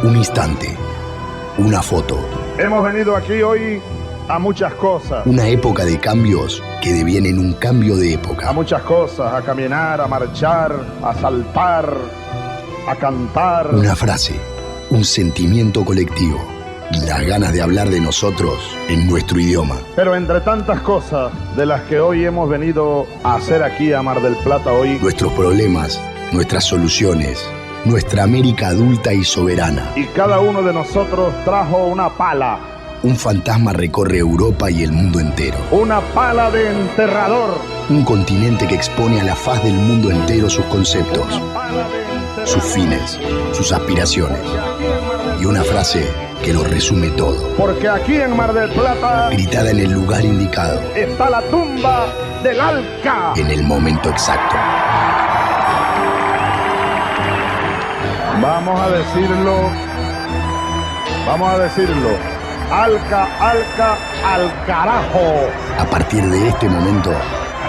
Un instante, una foto. Hemos venido aquí hoy a muchas cosas. Una época de cambios que devienen un cambio de A época. muchas cosas, a caminar, a marchar, a saltar, a cantar. Una frase, un sentimiento colectivo y las ganas de hablar de nosotros en nuestro idioma. Pero entre tantas cosas de las que hoy hemos venido a hacer aquí a Mar del Plata hoy, Nuestros problemas, nuestras soluciones, nuestra América adulta y soberana. y cada uno de nosotros trajo una pala Un fantasma recorre Europa y el mundo entero. Una pala de enterrador. Un continente que expone a la faz del mundo entero sus conceptos, Una pala de enterrador. sus fines, sus aspiraciones. Y una frase que lo resume todo, Porque aquí en Mar del Plata gritada en el lugar indicado, está la tumba del Alca. en el momento exacto. Vamos a decirlo. Vamos a decirlo. Alca, Alca, al carajo. A partir de este momento,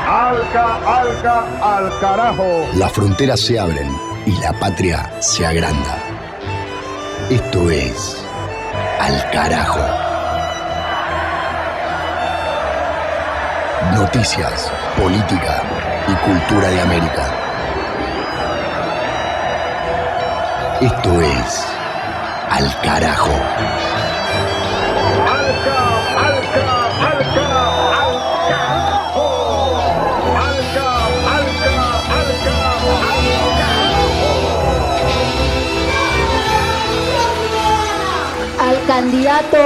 Alca, Alca, al carajo. las fronteras se abren y la patria se agranda. Esto es Al Carajo. Noticias, política y cultura de América. Esto es Al Carajo. Alca, Alca, Alca, al carajo. Alca, Alca, Alca, al carajo. Al candidato,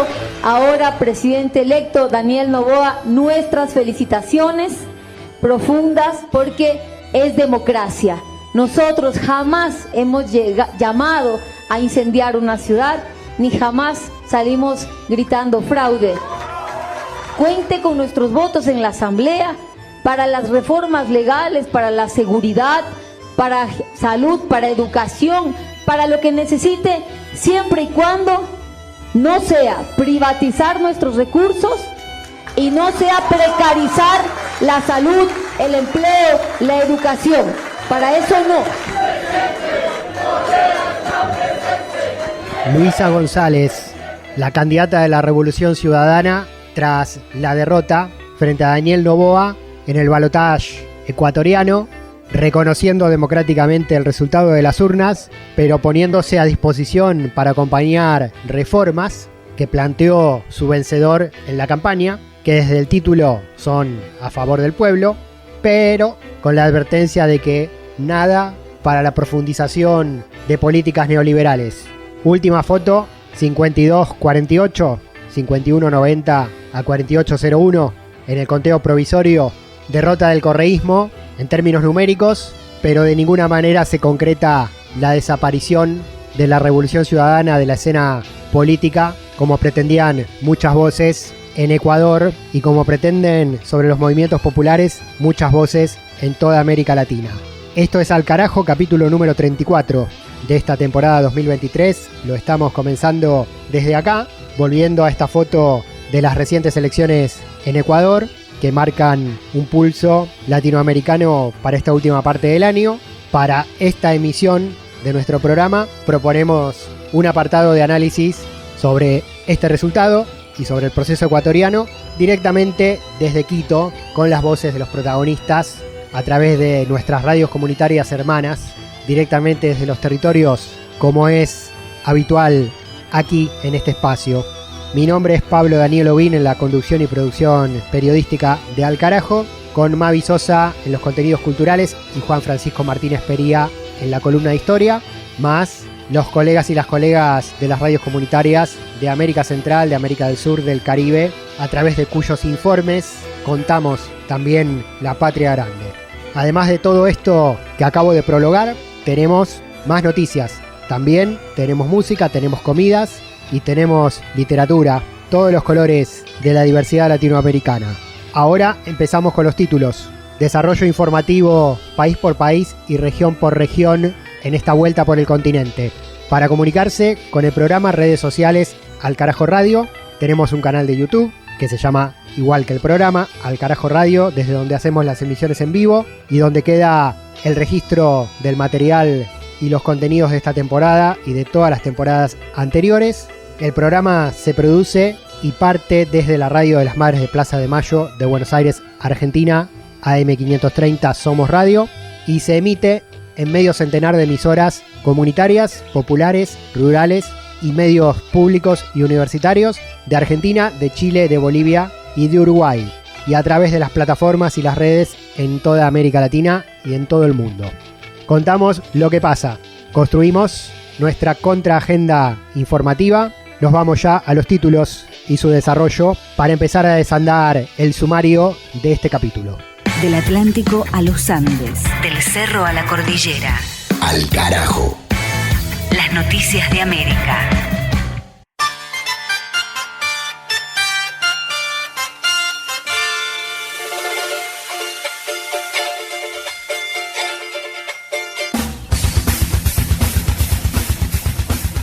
ahora presidente electo, Daniel Noboa, nuestras felicitaciones profundas porque es democracia. Nosotros jamás hemos llamado a incendiar una ciudad, ni jamás salimos gritando fraude. Cuente con nuestros votos en la Asamblea para las reformas legales, para la seguridad, para salud, para educación, para lo que necesite, siempre y cuando no sea privatizar nuestros recursos y no sea precarizar la salud, el empleo, la educación. Para eso no. Luisa González, la candidata de la Revolución Ciudadana tras la derrota frente a Daniel Noboa en el balotaje ecuatoriano, reconociendo democráticamente el resultado de las urnas, pero poniéndose a disposición para acompañar reformas que planteó su vencedor en la campaña, que desde el título son a favor del pueblo, pero con la advertencia de que nada para la profundización de políticas neoliberales. Última foto, 52-48, 51-90 a 48-01 en el conteo provisorio, derrota del correísmo en términos numéricos, pero de ninguna manera se concreta la desaparición de la Revolución Ciudadana de la escena política, como pretendían muchas voces en Ecuador y como pretenden sobre los movimientos populares muchas voces en toda América Latina. Esto es Al Carajo, capítulo número 34 de esta temporada 2023. Lo estamos comenzando desde acá, volviendo a esta foto de las recientes elecciones en Ecuador, que marcan un pulso latinoamericano para esta última parte del año. Para esta emisión de nuestro programa proponemos un apartado de análisis sobre este resultado y sobre el proceso ecuatoriano, directamente desde Quito, con las voces de los protagonistas a través de nuestras radios comunitarias hermanas, directamente desde los territorios, como es habitual aquí en este espacio. Mi nombre es Pablo Daniel Ovín en la conducción y producción periodística de Al Carajo, con Mavi Sosa en los contenidos culturales y Juan Francisco Martínez Pería en la columna de historia, más los colegas y las colegas de las radios comunitarias de América Central, de América del Sur, del Caribe, a través de cuyos informes contamos también la patria grande. Además de todo esto que acabo de prologar, tenemos más noticias. También tenemos música, tenemos comidas y tenemos literatura, todos los colores de la diversidad latinoamericana. Ahora empezamos con los títulos. Desarrollo informativo país por país y región por región en esta vuelta por el continente. Para comunicarse con el programa, redes sociales Al Carajo Radio, tenemos un canal de YouTube que se llama igual que el programa, Al Carajo Radio, desde donde hacemos las emisiones en vivo y donde queda el registro del material y los contenidos de esta temporada y de todas las temporadas anteriores. El programa se produce y parte desde la radio de las Madres de Plaza de Mayo de Buenos Aires, Argentina, AM530 Somos Radio, y se emite en medio centenar de emisoras comunitarias, populares, rurales y medios públicos y universitarios de Argentina, de Chile, de Bolivia y de Uruguay, y a través de las plataformas y las redes en toda América Latina y en todo el mundo. Contamos lo que pasa, construimos nuestra contraagenda informativa, nos vamos ya a los títulos y su desarrollo para empezar a desandar el sumario de este capítulo. Del Atlántico a los Andes, del cerro a la cordillera. Al carajo. Las noticias de América.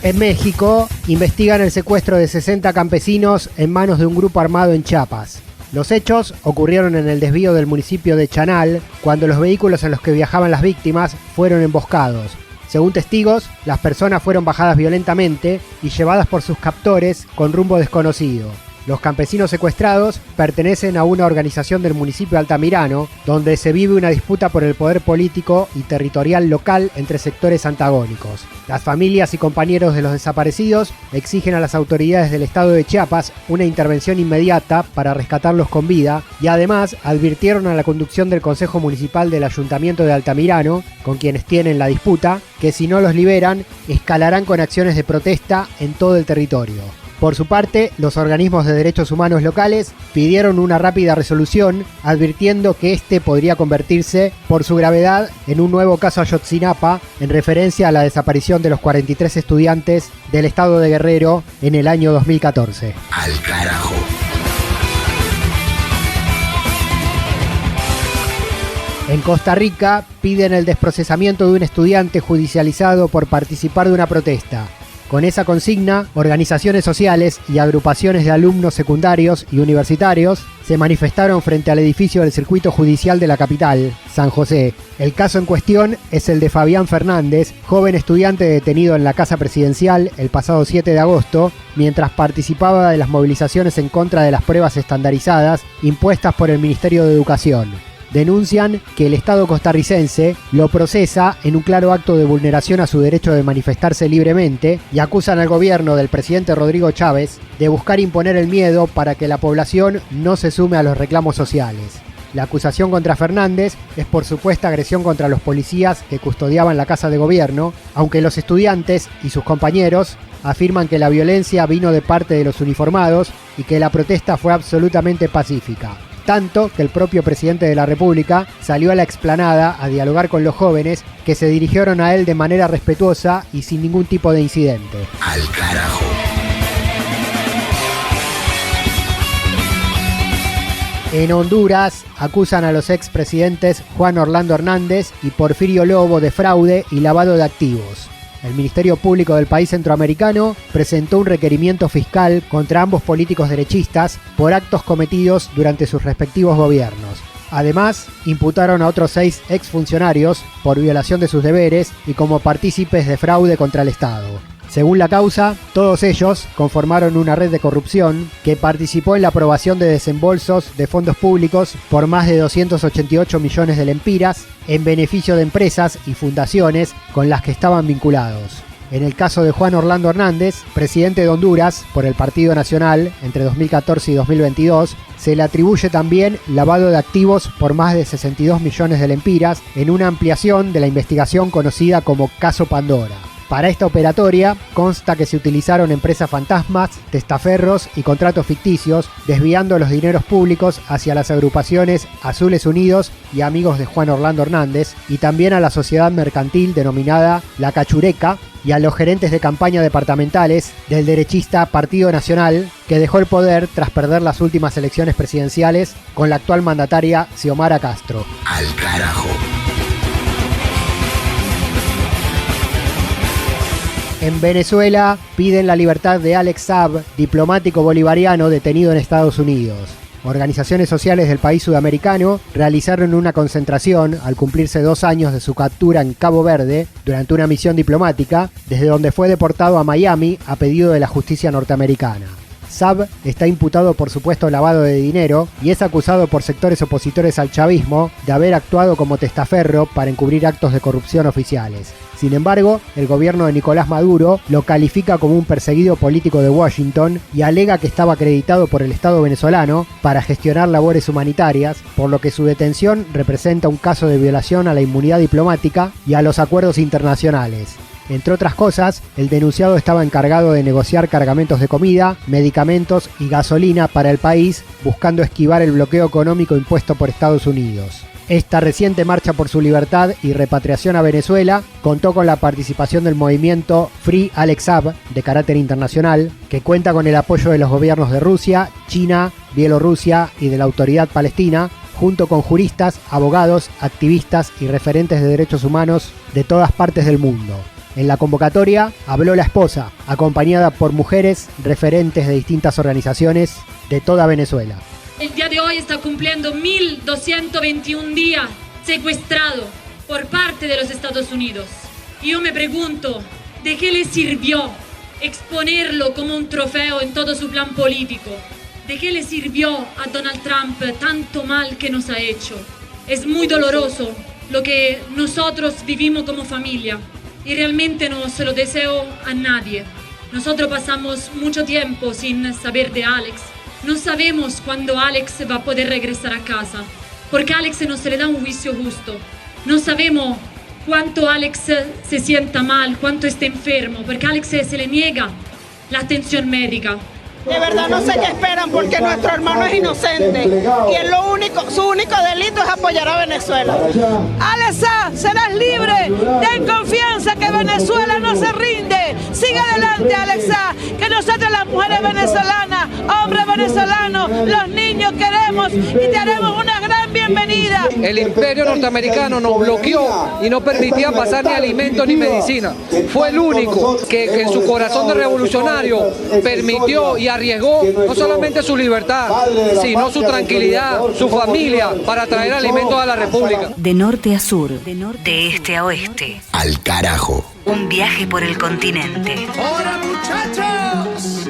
En México, investigan el secuestro de 60 campesinos en manos de un grupo armado en Chiapas. Los hechos ocurrieron en el desvío del municipio de Chanal, cuando los vehículos en los que viajaban las víctimas fueron emboscados. Según testigos, las personas fueron bajadas violentamente y llevadas por sus captores con rumbo desconocido. Los campesinos secuestrados pertenecen a una organización del municipio de Altamirano, donde se vive una disputa por el poder político y territorial local entre sectores antagónicos. Las familias y compañeros de los desaparecidos exigen a las autoridades del estado de Chiapas una intervención inmediata para rescatarlos con vida y además advirtieron a la conducción del Consejo Municipal del Ayuntamiento de Altamirano, con quienes tienen la disputa, que si no los liberan, escalarán con acciones de protesta en todo el territorio. Por su parte, los organismos de derechos humanos locales pidieron una rápida resolución, advirtiendo que este podría convertirse, por su gravedad, en un nuevo caso Ayotzinapa, en referencia a la desaparición de los 43 estudiantes del estado de Guerrero en el año 2014. Al carajo. En Costa Rica, piden el desprocesamiento de un estudiante judicializado por participar de una protesta. Con esa consigna, organizaciones sociales y agrupaciones de alumnos secundarios y universitarios se manifestaron frente al edificio del Circuito Judicial de la capital, San José. El caso en cuestión es el de Fabián Fernández, joven estudiante detenido en la Casa Presidencial el pasado 7 de agosto, mientras participaba de las movilizaciones en contra de las pruebas estandarizadas impuestas por el Ministerio de Educación. Denuncian que el Estado costarricense lo procesa en un claro acto de vulneración a su derecho de manifestarse libremente y acusan al gobierno del presidente Rodrigo Chávez de buscar imponer el miedo para que la población no se sume a los reclamos sociales. La acusación contra Fernández es por supuesta agresión contra los policías que custodiaban la casa de gobierno, aunque los estudiantes y sus compañeros afirman que la violencia vino de parte de los uniformados y que la protesta fue absolutamente pacífica. Tanto que el propio presidente de la República salió a la explanada a dialogar con los jóvenes que se dirigieron a él de manera respetuosa y sin ningún tipo de incidente. Al carajo. En Honduras acusan a los expresidentes Juan Orlando Hernández y Porfirio Lobo de fraude y lavado de activos. El Ministerio Público del país centroamericano presentó un requerimiento fiscal contra ambos políticos derechistas por actos cometidos durante sus respectivos gobiernos. Además, imputaron a otros 6 exfuncionarios por violación de sus deberes y como partícipes de fraude contra el Estado. Según la causa, todos ellos conformaron una red de corrupción que participó en la aprobación de desembolsos de fondos públicos por más de 288 millones de lempiras en beneficio de empresas y fundaciones con las que estaban vinculados. En el caso de Juan Orlando Hernández, presidente de Honduras por el Partido Nacional entre 2014 y 2022, se le atribuye también lavado de activos por más de 62 millones de lempiras en una ampliación de la investigación conocida como Caso Pandora. Para esta operatoria consta que se utilizaron empresas fantasmas, testaferros y contratos ficticios, desviando los dineros públicos hacia las agrupaciones Azules Unidos y Amigos de Juan Orlando Hernández, y también a la sociedad mercantil denominada La Cachureca, y a los gerentes de campaña departamentales del derechista Partido Nacional, que dejó el poder tras perder las últimas elecciones presidenciales con la actual mandataria Xiomara Castro. Al carajo. En Venezuela piden la libertad de Alex Saab, diplomático bolivariano detenido en Estados Unidos. organizaciones sociales del país sudamericano realizaron una concentración al cumplirse 2 años de su captura en Cabo Verde durante una misión diplomática, desde donde fue deportado a Miami a pedido de la justicia norteamericana. Saab está imputado por supuesto lavado de dinero y es acusado por sectores opositores al chavismo de haber actuado como testaferro para encubrir actos de corrupción oficiales. Sin embargo, el gobierno de Nicolás Maduro lo califica como un perseguido político de Washington y alega que estaba acreditado por el Estado venezolano para gestionar labores humanitarias, por lo que su detención representa un caso de violación a la inmunidad diplomática y a los acuerdos internacionales. Entre otras cosas, el denunciado estaba encargado de negociar cargamentos de comida, medicamentos y gasolina para el país, buscando esquivar el bloqueo económico impuesto por Estados Unidos. Esta reciente marcha por su libertad y repatriación a Venezuela contó con la participación del movimiento Free Alex Saab, de carácter internacional, que cuenta con el apoyo de los gobiernos de Rusia, China, Bielorrusia y de la Autoridad Palestina, junto con juristas, abogados, activistas y referentes de derechos humanos de todas partes del mundo. En la convocatoria habló la esposa, acompañada por mujeres referentes de distintas organizaciones de toda Venezuela. El día de hoy está cumpliendo 1221 días secuestrado por parte de los Estados Unidos. Y yo me pregunto, ¿de qué le sirvió exponerlo como un trofeo en todo su plan político? ¿De qué le sirvió a Donald Trump tanto mal que nos ha hecho? Es muy doloroso lo que nosotros vivimos como familia. Y realmente no se lo deseo a nadie. Nosotros pasamos mucho tiempo sin saber de Alex. No sabemos cuándo Alex va a poder regresar a casa, porque a Alex no se le da un juicio justo. No sabemos cuánto Alex se sienta mal, cuánto está enfermo, porque a Alex se le niega la atención médica. De verdad no sé qué esperan porque nuestro hermano es inocente y su único delito es apoyar a Venezuela. Alex Saab, serás libre, ten confianza que Venezuela no se rinde. Sigue adelante, Alex Saab, que nosotros las mujeres venezolanas, hombres venezolanos, los niños queremos y te haremos una gran bienvenida. El imperio norteamericano nos bloqueó y no permitía pasar ni alimentos ni medicina. Fue el único que en su corazón de revolucionario permitió y arriesgó no solamente su libertad, sino su tranquilidad, su familia, para traer alimentos a la República. De norte a sur, de este a oeste. Al carajo. Un viaje por el continente. ¡Hola, muchachos!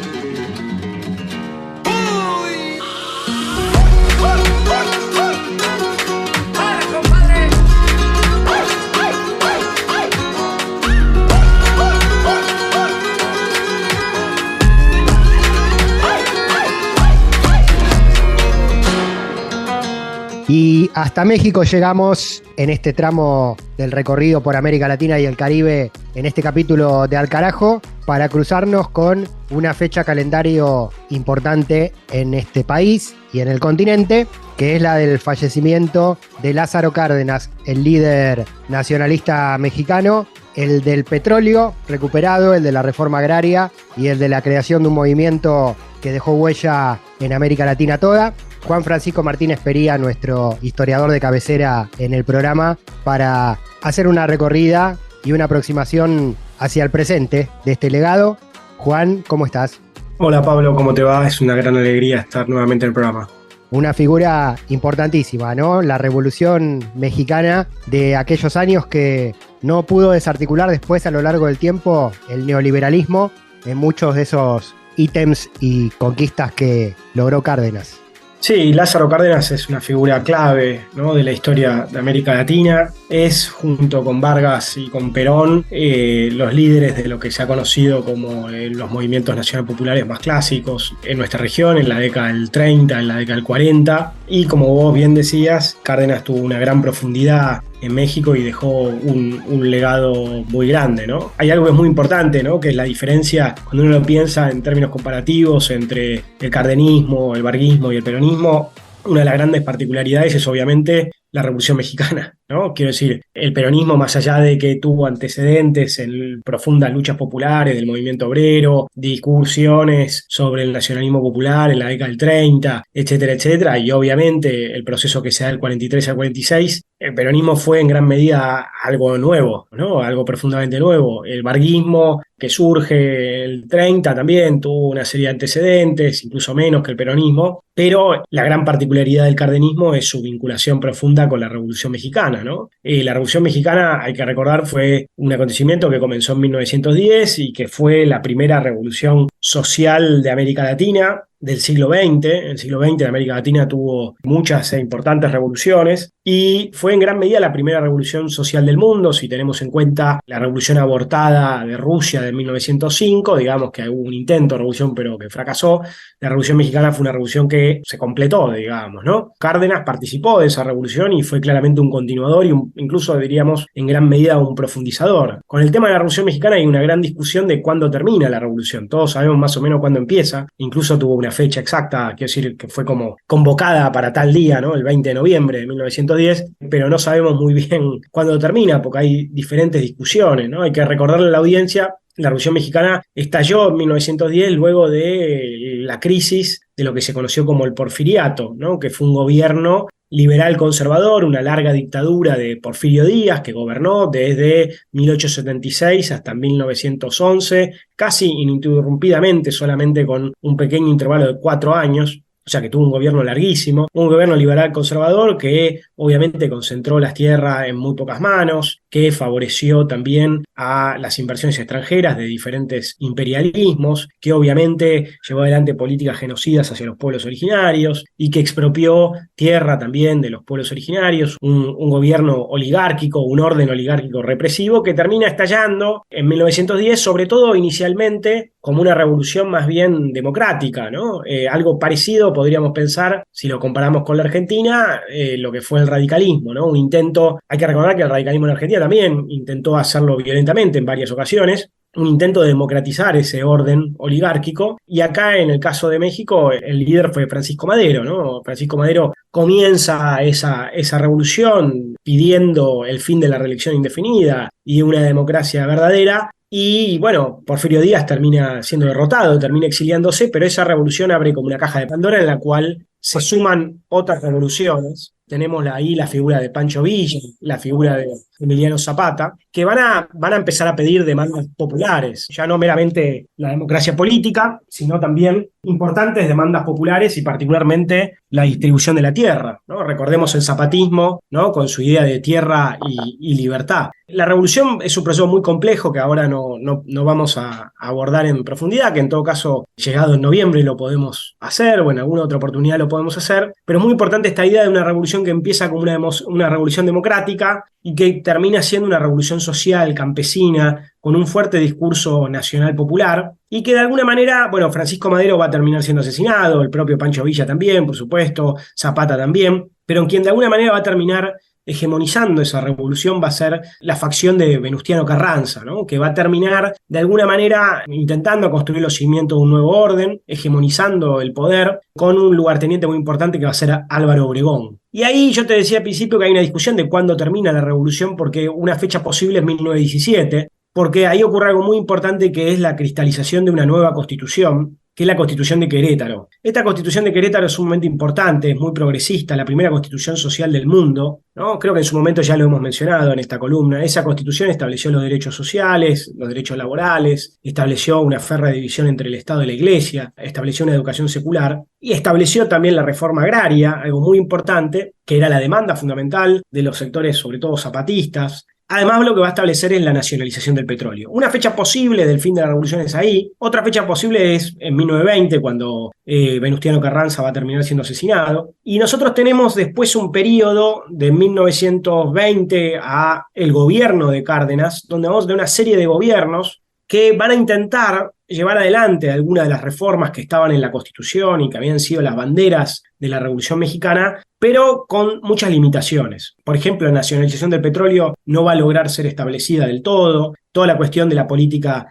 Y hasta México llegamos en este tramo del recorrido por América Latina y el Caribe, en este capítulo de Al Carajo, para cruzarnos con una fecha calendario importante en este país y en el continente, que es la del fallecimiento de Lázaro Cárdenas, el líder nacionalista mexicano, el del petróleo recuperado, el de la reforma agraria y el de la creación de un movimiento que dejó huella en América Latina toda. Juan Francisco Martínez Pería, nuestro historiador de cabecera en el programa, para hacer una recorrida y una aproximación hacia el presente de este legado. Juan, ¿cómo estás? Hola Pablo, ¿cómo te va? Es una gran alegría estar nuevamente en el programa. Una figura importantísima, ¿no? La Revolución Mexicana de aquellos años que no pudo desarticular después a lo largo del tiempo el neoliberalismo en muchos de esos ítems y conquistas que logró Cárdenas. Sí, Lázaro Cárdenas es una figura clave, ¿no?, de la historia de América Latina. Es, junto con Vargas y con Perón, los líderes de lo que se ha conocido como los movimientos nacional populares más clásicos en nuestra región, en la década del 30, en la década del 40. Y como vos bien decías, Cárdenas tuvo una gran profundidad en México y dejó un legado muy grande, ¿no? Hay algo que es muy importante, ¿no?, que es la diferencia, cuando uno lo piensa en términos comparativos entre el cardenismo, el varguismo y el peronismo. Una de las grandes particularidades es obviamente la Revolución Mexicana, ¿no? Quiero decir, el peronismo, más allá de que tuvo antecedentes en profundas luchas populares del movimiento obrero, discusiones sobre el nacionalismo popular en la década del 30, etcétera, etcétera, y obviamente el proceso que se da del 43 al 46, el peronismo fue en gran medida algo nuevo, ¿no? Algo profundamente nuevo. El varguismo, que surge el 30, también tuvo una serie de antecedentes, incluso menos que el peronismo, pero la gran particularidad del cardenismo es su vinculación profunda con la Revolución Mexicana, ¿no? La Revolución Mexicana, hay que recordar, fue un acontecimiento que comenzó en 1910 y que fue la primera revolución social de América Latina del siglo XX. El siglo XX de América Latina tuvo muchas e importantes revoluciones y fue en gran medida la primera revolución social del mundo, si tenemos en cuenta la revolución abortada de Rusia de 1905, digamos que hubo un intento de revolución pero que fracasó. La Revolución Mexicana fue una revolución que se completó, digamos, ¿no? Cárdenas participó de esa revolución y fue claramente un continuador y incluso diríamos en gran medida un profundizador. Con el tema de la Revolución Mexicana hay una gran discusión de cuándo termina la revolución. Todos sabemos más o menos cuándo empieza, incluso tuvo una fecha exacta, quiero decir que fue como convocada para tal día, ¿no? El 20 de noviembre de 1910, pero no sabemos muy bien cuándo termina porque hay diferentes discusiones, ¿no? Hay que recordarle a la audiencia, la Revolución Mexicana estalló en 1910 luego de la crisis de lo que se conoció como el Porfiriato, ¿no? Que fue un gobierno liberal conservador, una larga dictadura de Porfirio Díaz, que gobernó desde 1876 hasta 1911, casi ininterrumpidamente, solamente con un pequeño intervalo de 4 años. O sea que tuvo un gobierno larguísimo, un gobierno liberal conservador que obviamente concentró las tierras en muy pocas manos, que favoreció también a las inversiones extranjeras de diferentes imperialismos, que obviamente llevó adelante políticas genocidas hacia los pueblos originarios y que expropió tierra también de los pueblos originarios, un gobierno oligárquico, un orden oligárquico represivo que termina estallando en 1910, sobre todo inicialmente como una revolución más bien democrática, ¿no? Algo parecido podríamos pensar, si lo comparamos con la Argentina, lo que fue el radicalismo, ¿no? Un intento, hay que recordar que el radicalismo en Argentina también intentó hacerlo violentamente en varias ocasiones, un intento de democratizar ese orden oligárquico, y acá en el caso de México el líder fue Francisco Madero, ¿no? Francisco Madero comienza esa revolución pidiendo el fin de la reelección indefinida y una democracia verdadera. Y bueno, Porfirio Díaz termina siendo derrotado, termina exiliándose, pero esa revolución abre como una caja de Pandora en la cual se suman otras revoluciones. Tenemos ahí la figura de Pancho Villa, la figura de Emiliano Zapata, que van a empezar a pedir demandas populares, ya no meramente la democracia política, sino también importantes demandas populares y particularmente la distribución de la tierra, ¿no? Recordemos el zapatismo, ¿no? Con su idea de tierra y libertad. La revolución es un proceso muy complejo que ahora no vamos a abordar en profundidad, que en todo caso, llegado en noviembre lo podemos hacer, o en alguna otra oportunidad lo podemos hacer, pero es muy importante esta idea de una revolución que empieza como una revolución democrática y que termina siendo una revolución social, campesina, con un fuerte discurso nacional popular, y que de alguna manera, bueno, Francisco Madero va a terminar siendo asesinado, el propio Pancho Villa también, por supuesto, Zapata también, pero en quien de alguna manera va a terminar hegemonizando esa revolución va a ser la facción de Venustiano Carranza, ¿no? Que va a terminar de alguna manera intentando construir los cimientos de un nuevo orden, hegemonizando el poder, con un lugarteniente muy importante que va a ser Álvaro Obregón. Y ahí yo te decía al principio que hay una discusión de cuándo termina la revolución, porque una fecha posible es 1917, porque ahí ocurre algo muy importante que es la cristalización de una nueva constitución, que es la Constitución de Querétaro. Esta Constitución de Querétaro es sumamente importante, es muy progresista, la primera constitución social del mundo, ¿no? Creo que en su momento ya lo hemos mencionado en esta columna. Esa constitución estableció los derechos sociales, los derechos laborales, estableció una férrea división entre el Estado y la Iglesia, estableció una educación secular y estableció también la reforma agraria, algo muy importante, que era la demanda fundamental de los sectores, sobre todo zapatistas. Además, lo que va a establecer es la nacionalización del petróleo. Una fecha posible del fin de la revolución es ahí. Otra fecha posible es en 1920, cuando Venustiano Carranza va a terminar siendo asesinado. Y nosotros tenemos después un periodo de 1920 a el gobierno de Cárdenas, donde vamos a tener una serie de gobiernos que van a intentar llevar adelante algunas de las reformas que estaban en la Constitución y que habían sido las banderas de la Revolución Mexicana, pero con muchas limitaciones. Por ejemplo, la nacionalización del petróleo no va a lograr ser establecida del todo. Toda la cuestión de la política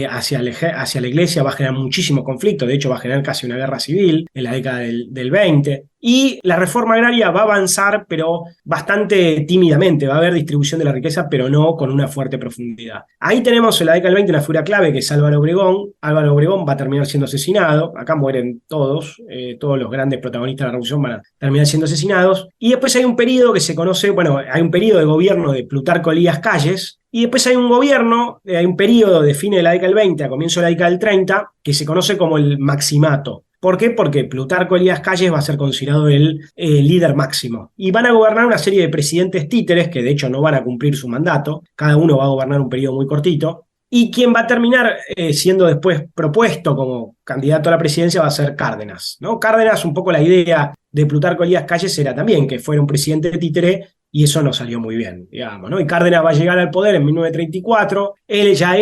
hacia la Iglesia va a generar muchísimo conflicto, de hecho va a generar casi una guerra civil en la década del 20. Y la reforma agraria va a avanzar, pero bastante tímidamente. Va a haber distribución de la riqueza, pero no con una fuerte profundidad. Ahí tenemos en la década del 20 una figura clave, que es Álvaro Obregón. Álvaro Obregón va a terminar siendo asesinado. Acá mueren todos los grandes protagonistas de la revolución van a terminar siendo asesinados. Y después hay un periodo que se conoce, hay un periodo de gobierno de Plutarco Elías Calles, y después hay un periodo de fines de la década del 20 a comienzo de la década del 30 que se conoce como el Maximato. ¿Por qué? Porque Plutarco Elías Calles va a ser considerado el líder máximo. Y van a gobernar una serie de presidentes títeres que de hecho no van a cumplir su mandato. Cada uno va a gobernar un periodo muy cortito. Y quien va a terminar siendo después propuesto como candidato a la presidencia va a ser Cárdenas, ¿no? Cárdenas, un poco la idea de Plutarco Elías Calles era también que fuera un presidente títere, y eso no salió muy bien, digamos, ¿no? Y Cárdenas va a llegar al poder en 1934. Él ya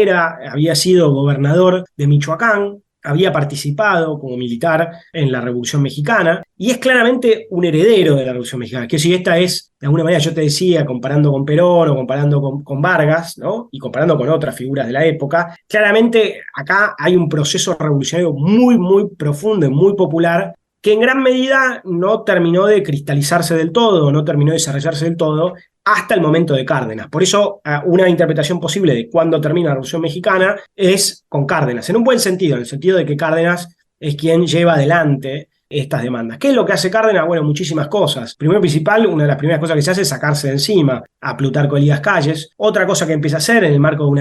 había sido gobernador de Michoacán, había participado como militar en la Revolución Mexicana y es claramente un heredero de la Revolución Mexicana. Que si esta es, de alguna manera, yo te decía, comparando con Perón o comparando con Vargas, ¿no? Y comparando con otras figuras de la época, claramente acá hay un proceso revolucionario muy, muy profundo y muy popular que en gran medida no terminó de cristalizarse del todo, no terminó de desarrollarse del todo, hasta el momento de Cárdenas. Por eso, una interpretación posible de cuándo termina la Revolución Mexicana es con Cárdenas, en un buen sentido, en el sentido de que Cárdenas es quien lleva adelante estas demandas. ¿Qué es lo que hace Cárdenas? Bueno, muchísimas cosas. Primero principal, una de las primeras cosas que se hace es sacarse de encima a Plutarco Elías Calles. Otra cosa que empieza a hacer en el marco de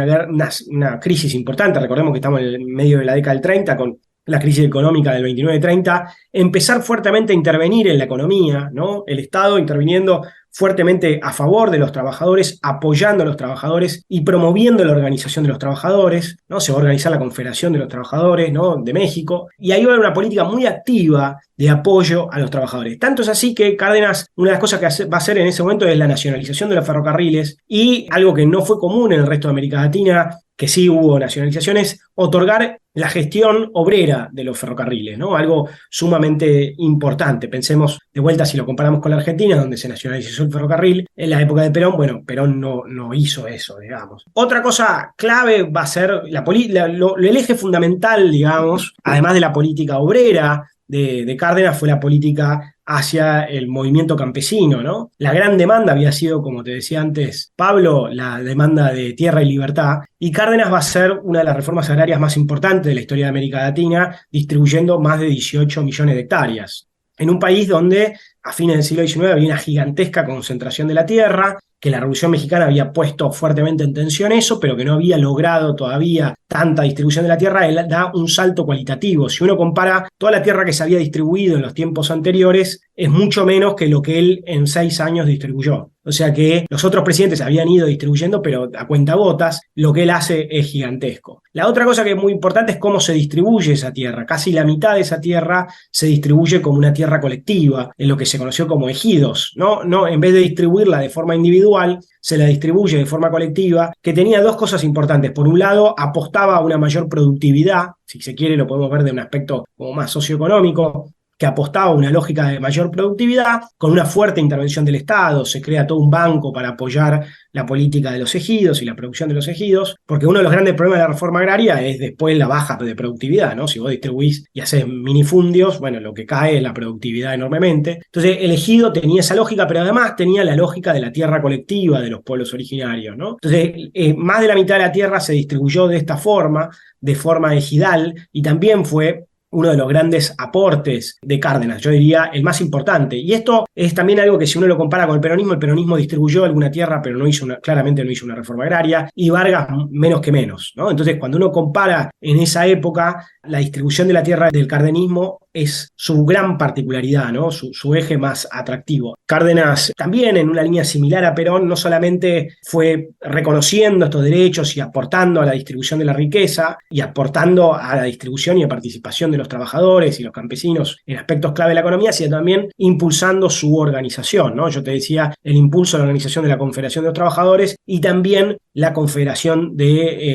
una crisis importante, recordemos que estamos en el medio de la década del 30, con la crisis económica del 29-30, empezar fuertemente a intervenir en la economía, ¿no? El Estado interviniendo fuertemente a favor de los trabajadores, apoyando a los trabajadores y promoviendo la organización de los trabajadores, ¿no? Se va a organizar la Confederación de los Trabajadores, ¿no? De México, y ahí va a haber una política muy activa de apoyo a los trabajadores. Tanto es así que Cárdenas, una de las cosas que va a hacer en ese momento es la nacionalización de los ferrocarriles, y algo que no fue común en el resto de América Latina, que sí hubo nacionalizaciones, otorgar la gestión obrera de los ferrocarriles, ¿no? Algo sumamente importante. Pensemos de vuelta si lo comparamos con la Argentina, donde se nacionalizó el ferrocarril en la época de Perón. Bueno, Perón no hizo eso, digamos. Otra cosa clave va a ser el eje fundamental, digamos, además de la política obrera de Cárdenas, fue la política hacia el movimiento campesino, ¿no? La gran demanda había sido, como te decía antes, Pablo, la demanda de tierra y libertad, y Cárdenas va a ser una de las reformas agrarias más importantes de la historia de América Latina, distribuyendo más de 18 millones de hectáreas. En un país donde a fines del siglo XIX había una gigantesca concentración de la tierra, que la Revolución Mexicana había puesto fuertemente en tensión eso, pero que no había logrado todavía tanta distribución de la tierra. Él da un salto cualitativo. Si uno compara toda la tierra que se había distribuido en los tiempos anteriores, es mucho menos que lo que él en 6 años distribuyó. O sea que los otros presidentes habían ido distribuyendo, pero a cuentagotas. Lo que él hace es gigantesco. La otra cosa que es muy importante es cómo se distribuye esa tierra. Casi la mitad de esa tierra se distribuye como una tierra colectiva, en lo que se conoció como ejidos, ¿no? En vez de distribuirla de forma individual, se la distribuye de forma colectiva, que tenía dos cosas importantes. Por un lado, apostaba a una mayor productividad, si se quiere lo podemos ver de un aspecto como más socioeconómico, que apostaba a una lógica de mayor productividad, con una fuerte intervención del Estado. Se crea todo un banco para apoyar la política de los ejidos y la producción de los ejidos, porque uno de los grandes problemas de la reforma agraria es después la baja de productividad, ¿no? Si vos distribuís y haces minifundios, bueno, lo que cae es la productividad enormemente. Entonces el ejido tenía esa lógica, pero además tenía la lógica de la tierra colectiva de los pueblos originarios, ¿no? Entonces más de la mitad de la tierra se distribuyó de esta forma, de forma ejidal, y también fue uno de los grandes aportes de Cárdenas, yo diría el más importante. Y esto es también algo que si uno lo compara con el peronismo distribuyó alguna tierra, pero claramente no hizo una reforma agraria, y Vargas menos que menos, ¿no? Entonces, cuando uno compara en esa época la distribución de la tierra del cardenismo, es su gran particularidad, ¿no? Su eje más atractivo. Cárdenas también, en una línea similar a Perón, no solamente fue reconociendo estos derechos y aportando a la distribución de la riqueza y aportando a la distribución y a participación de los trabajadores y los campesinos en aspectos clave de la economía, sino también impulsando su organización, ¿no? Yo te decía, el impulso a la organización de la Confederación de los Trabajadores y también la Confederación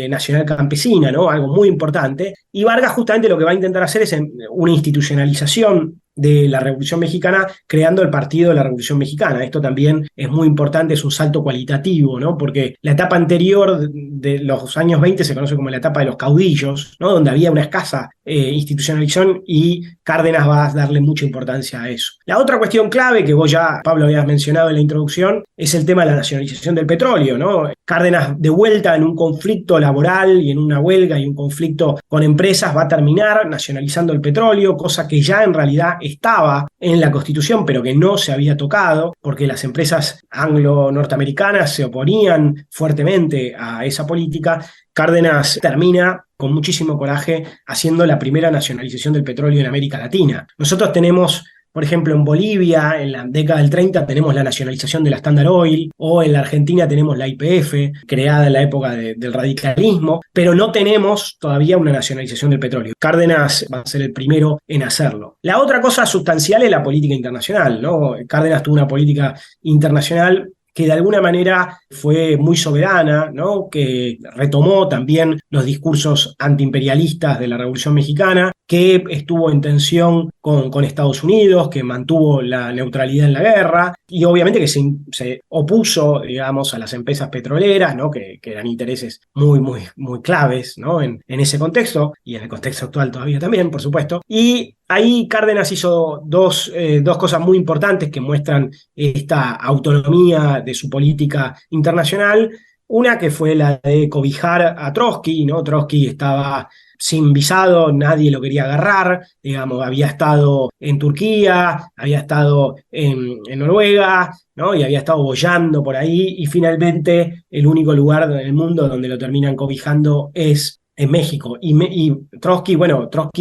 Nacional Campesina, ¿no? Algo muy importante. Y Vargas justamente lo que va a intentar hacer es una institucionalización de la Revolución Mexicana, creando el Partido de la Revolución Mexicana. Esto también es muy importante, es un salto cualitativo, ¿no? Porque la etapa anterior de los años 20 se conoce como la etapa de los caudillos, ¿no? Donde había una escasa institucionalización, y Cárdenas va a darle mucha importancia a eso. La otra cuestión clave que vos ya, Pablo, habías mencionado en la introducción es el tema de la nacionalización del petróleo, ¿no? Cárdenas, de vuelta en un conflicto laboral y en una huelga y un conflicto con empresas, va a terminar nacionalizando el petróleo, cosa que ya en realidad estaba en la Constitución, pero que no se había tocado, porque las empresas anglo-norteamericanas se oponían fuertemente a esa política. Cárdenas termina con muchísimo coraje haciendo la primera nacionalización del petróleo en América Latina. Nosotros tenemos, por ejemplo, en Bolivia, en la década del 30, tenemos la nacionalización de la Standard Oil, o en la Argentina tenemos la YPF, creada en la época del radicalismo, pero no tenemos todavía una nacionalización del petróleo. Cárdenas va a ser el primero en hacerlo. La otra cosa sustancial es la política internacional, ¿no? Cárdenas tuvo una política internacional que de alguna manera fue muy soberana, ¿no? Que retomó también los discursos antiimperialistas de la Revolución Mexicana, que estuvo en tensión con Estados Unidos, que mantuvo la neutralidad en la guerra, y obviamente que se opuso, digamos, a las empresas petroleras, ¿no? Que eran intereses muy, muy, muy claves, ¿no? En ese contexto, y en el contexto actual todavía también, por supuesto. Y ahí Cárdenas hizo dos cosas muy importantes que muestran esta autonomía de su política internacional. Una que fue la de cobijar a Trotsky, ¿no? Trotsky estaba sin visado, nadie lo quería agarrar, digamos, había estado en Turquía, había estado en Noruega, ¿no? Y había estado boyando por ahí, y finalmente el único lugar del mundo donde lo terminan cobijando es en México. Y Trotsky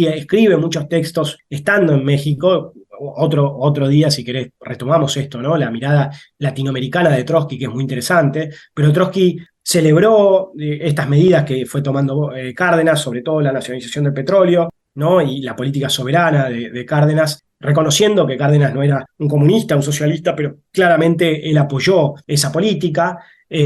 escribe muchos textos estando en México. Otro día, si querés, retomamos esto, ¿no? La mirada latinoamericana de Trotsky, que es muy interesante, pero Trotsky celebró estas medidas que fue tomando Cárdenas, sobre todo la nacionalización del petróleo, ¿no? Y la política soberana de Cárdenas, reconociendo que Cárdenas no era un comunista, un socialista, pero claramente él apoyó esa política.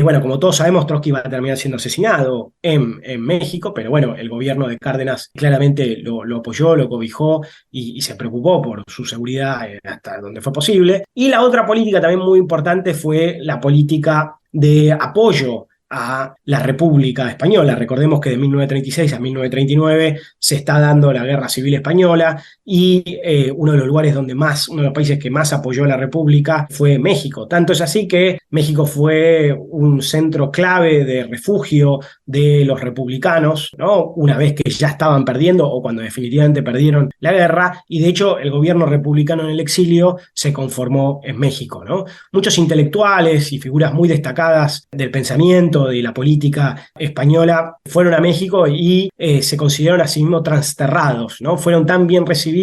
Bueno, como todos sabemos, Trotsky va a terminar siendo asesinado en México, pero bueno, el gobierno de Cárdenas claramente lo apoyó, lo cobijó y se preocupó por su seguridad hasta donde fue posible. Y la otra política también muy importante fue la política de apoyo a la República Española. Recordemos que de 1936 a 1939 se está dando la Guerra Civil Española, y uno de los países que más apoyó a la República fue México. Tanto es así que México fue un centro clave de refugio de los republicanos, ¿no? Una vez que ya estaban perdiendo, o cuando definitivamente perdieron la guerra, y de hecho el gobierno republicano en el exilio se conformó en México, ¿no? Muchos intelectuales y figuras muy destacadas del pensamiento de la política española fueron a México y se consideraron a sí mismos transterrados, ¿no? Fueron tan bien recibidos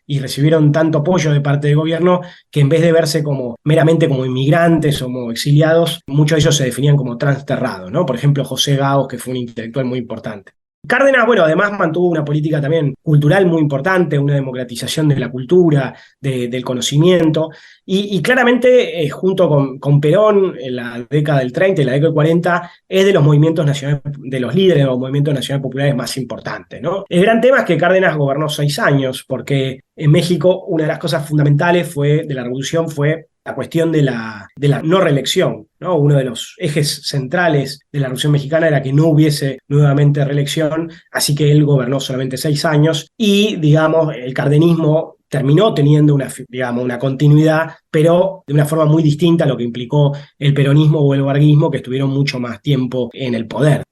y recibieron tanto apoyo de parte del gobierno que, en vez de verse meramente como inmigrantes o como exiliados, muchos de ellos se definían como transterrados, ¿no? Por ejemplo, José Gaos, que fue un intelectual muy importante. Cárdenas, bueno, además mantuvo una política también cultural muy importante, una democratización de la cultura, del conocimiento, y claramente junto con Perón en la década del 30 y la década del 40 es de los movimientos nacionales, de los líderes de los movimientos nacionales populares más importantes, ¿no? El gran tema es que Cárdenas gobernó 6 años, porque en México una de las cosas fundamentales de la revolución fue la cuestión de la no reelección, ¿no? Uno de los ejes centrales de la Revolución Mexicana era que no hubiese nuevamente reelección, así que él gobernó solamente 6 años, y, digamos, el cardenismo terminó teniendo una continuidad, pero de una forma muy distinta a lo que implicó el peronismo o el varguismo, que estuvieron mucho más tiempo en el poder.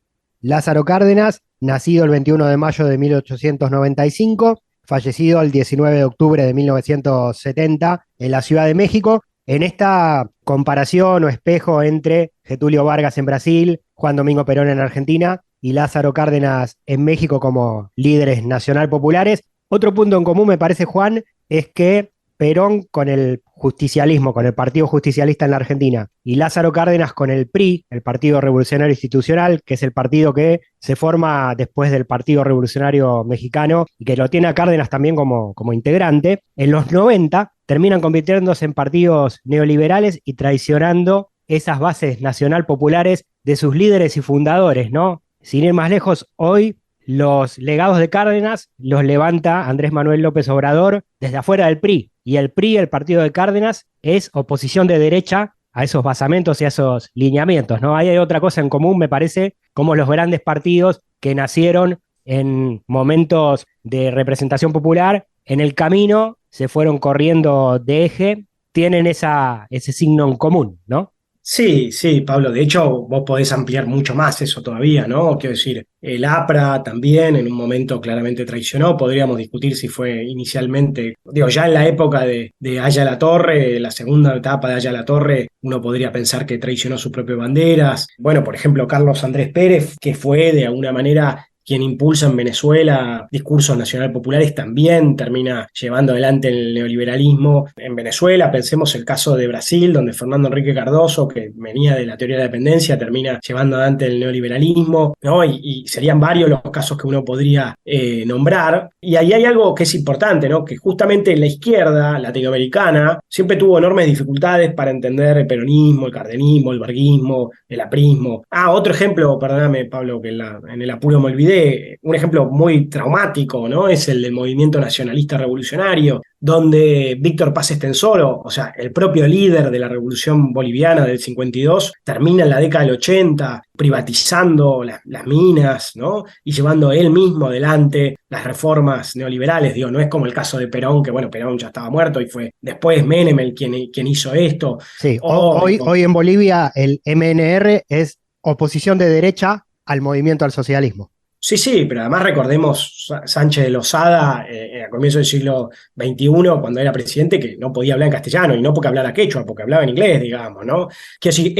Lázaro Cárdenas, nacido el 21 de mayo de 1895, fallecido el 19 de octubre de 1970 en la Ciudad de México. En esta comparación o espejo entre Getúlio Vargas en Brasil, Juan Domingo Perón en Argentina y Lázaro Cárdenas en México como líderes nacional populares, Otro punto en común, me parece, Juan, es que Perón con el justicialismo, con el Partido Justicialista en la Argentina, y Lázaro Cárdenas con el PRI, el Partido Revolucionario Institucional, que es el partido que se forma después del Partido Revolucionario Mexicano y que lo tiene a Cárdenas también como integrante, en los 90 terminan convirtiéndose en partidos neoliberales y traicionando esas bases nacional populares de sus líderes y fundadores, ¿no? Sin ir más lejos, hoy los legados de Cárdenas los levanta Andrés Manuel López Obrador desde afuera del PRI. Y el PRI, el partido de Cárdenas, es oposición de derecha a esos basamentos y a esos lineamientos, ¿no? Ahí hay otra cosa en común, me parece, como los grandes partidos que nacieron en momentos de representación popular, en el camino se fueron corriendo de eje, tienen ese signo en común, ¿no? Sí, sí, Pablo. De hecho, vos podés ampliar mucho más eso todavía, ¿no? Quiero decir, el APRA también en un momento claramente traicionó. Podríamos discutir si fue inicialmente, digo, ya en la época de Aya La Torre, la segunda etapa de Aya La Torre, uno podría pensar que traicionó sus propias banderas. Bueno, por ejemplo, Carlos Andrés Pérez, que fue de alguna manera quien impulsa en Venezuela discursos nacional populares, también termina llevando adelante el neoliberalismo en Venezuela. Pensemos el caso de Brasil, donde Fernando Henrique Cardoso, que venía de la teoría de la dependencia, termina llevando adelante el neoliberalismo, ¿no? Y serían varios los casos que uno podría nombrar. Y ahí hay algo que es importante, ¿no? Que justamente la izquierda latinoamericana siempre tuvo enormes dificultades para entender el peronismo, el cardenismo, el varguismo, el aprismo. Otro ejemplo, perdóname, Pablo, que en el apuro me olvidé, un ejemplo muy traumático, ¿no? Es el del movimiento nacionalista revolucionario, donde Víctor Paz Estenssoro, o sea, el propio líder de la revolución boliviana del 52, termina en la década del 80 privatizando las minas, ¿no? Y llevando él mismo adelante las reformas neoliberales. Digo, no es como el caso de Perón, que bueno, Perón ya estaba muerto y fue después Menem quien hizo esto. Sí, hoy en Bolivia el MNR es oposición de derecha al movimiento al socialismo. Sí, sí, pero además recordemos Sánchez de Lozada a comienzos del siglo XXI, cuando era presidente, que no podía hablar en castellano, y no porque hablara quechua, porque hablaba en inglés, digamos, ¿no? Quiero decir,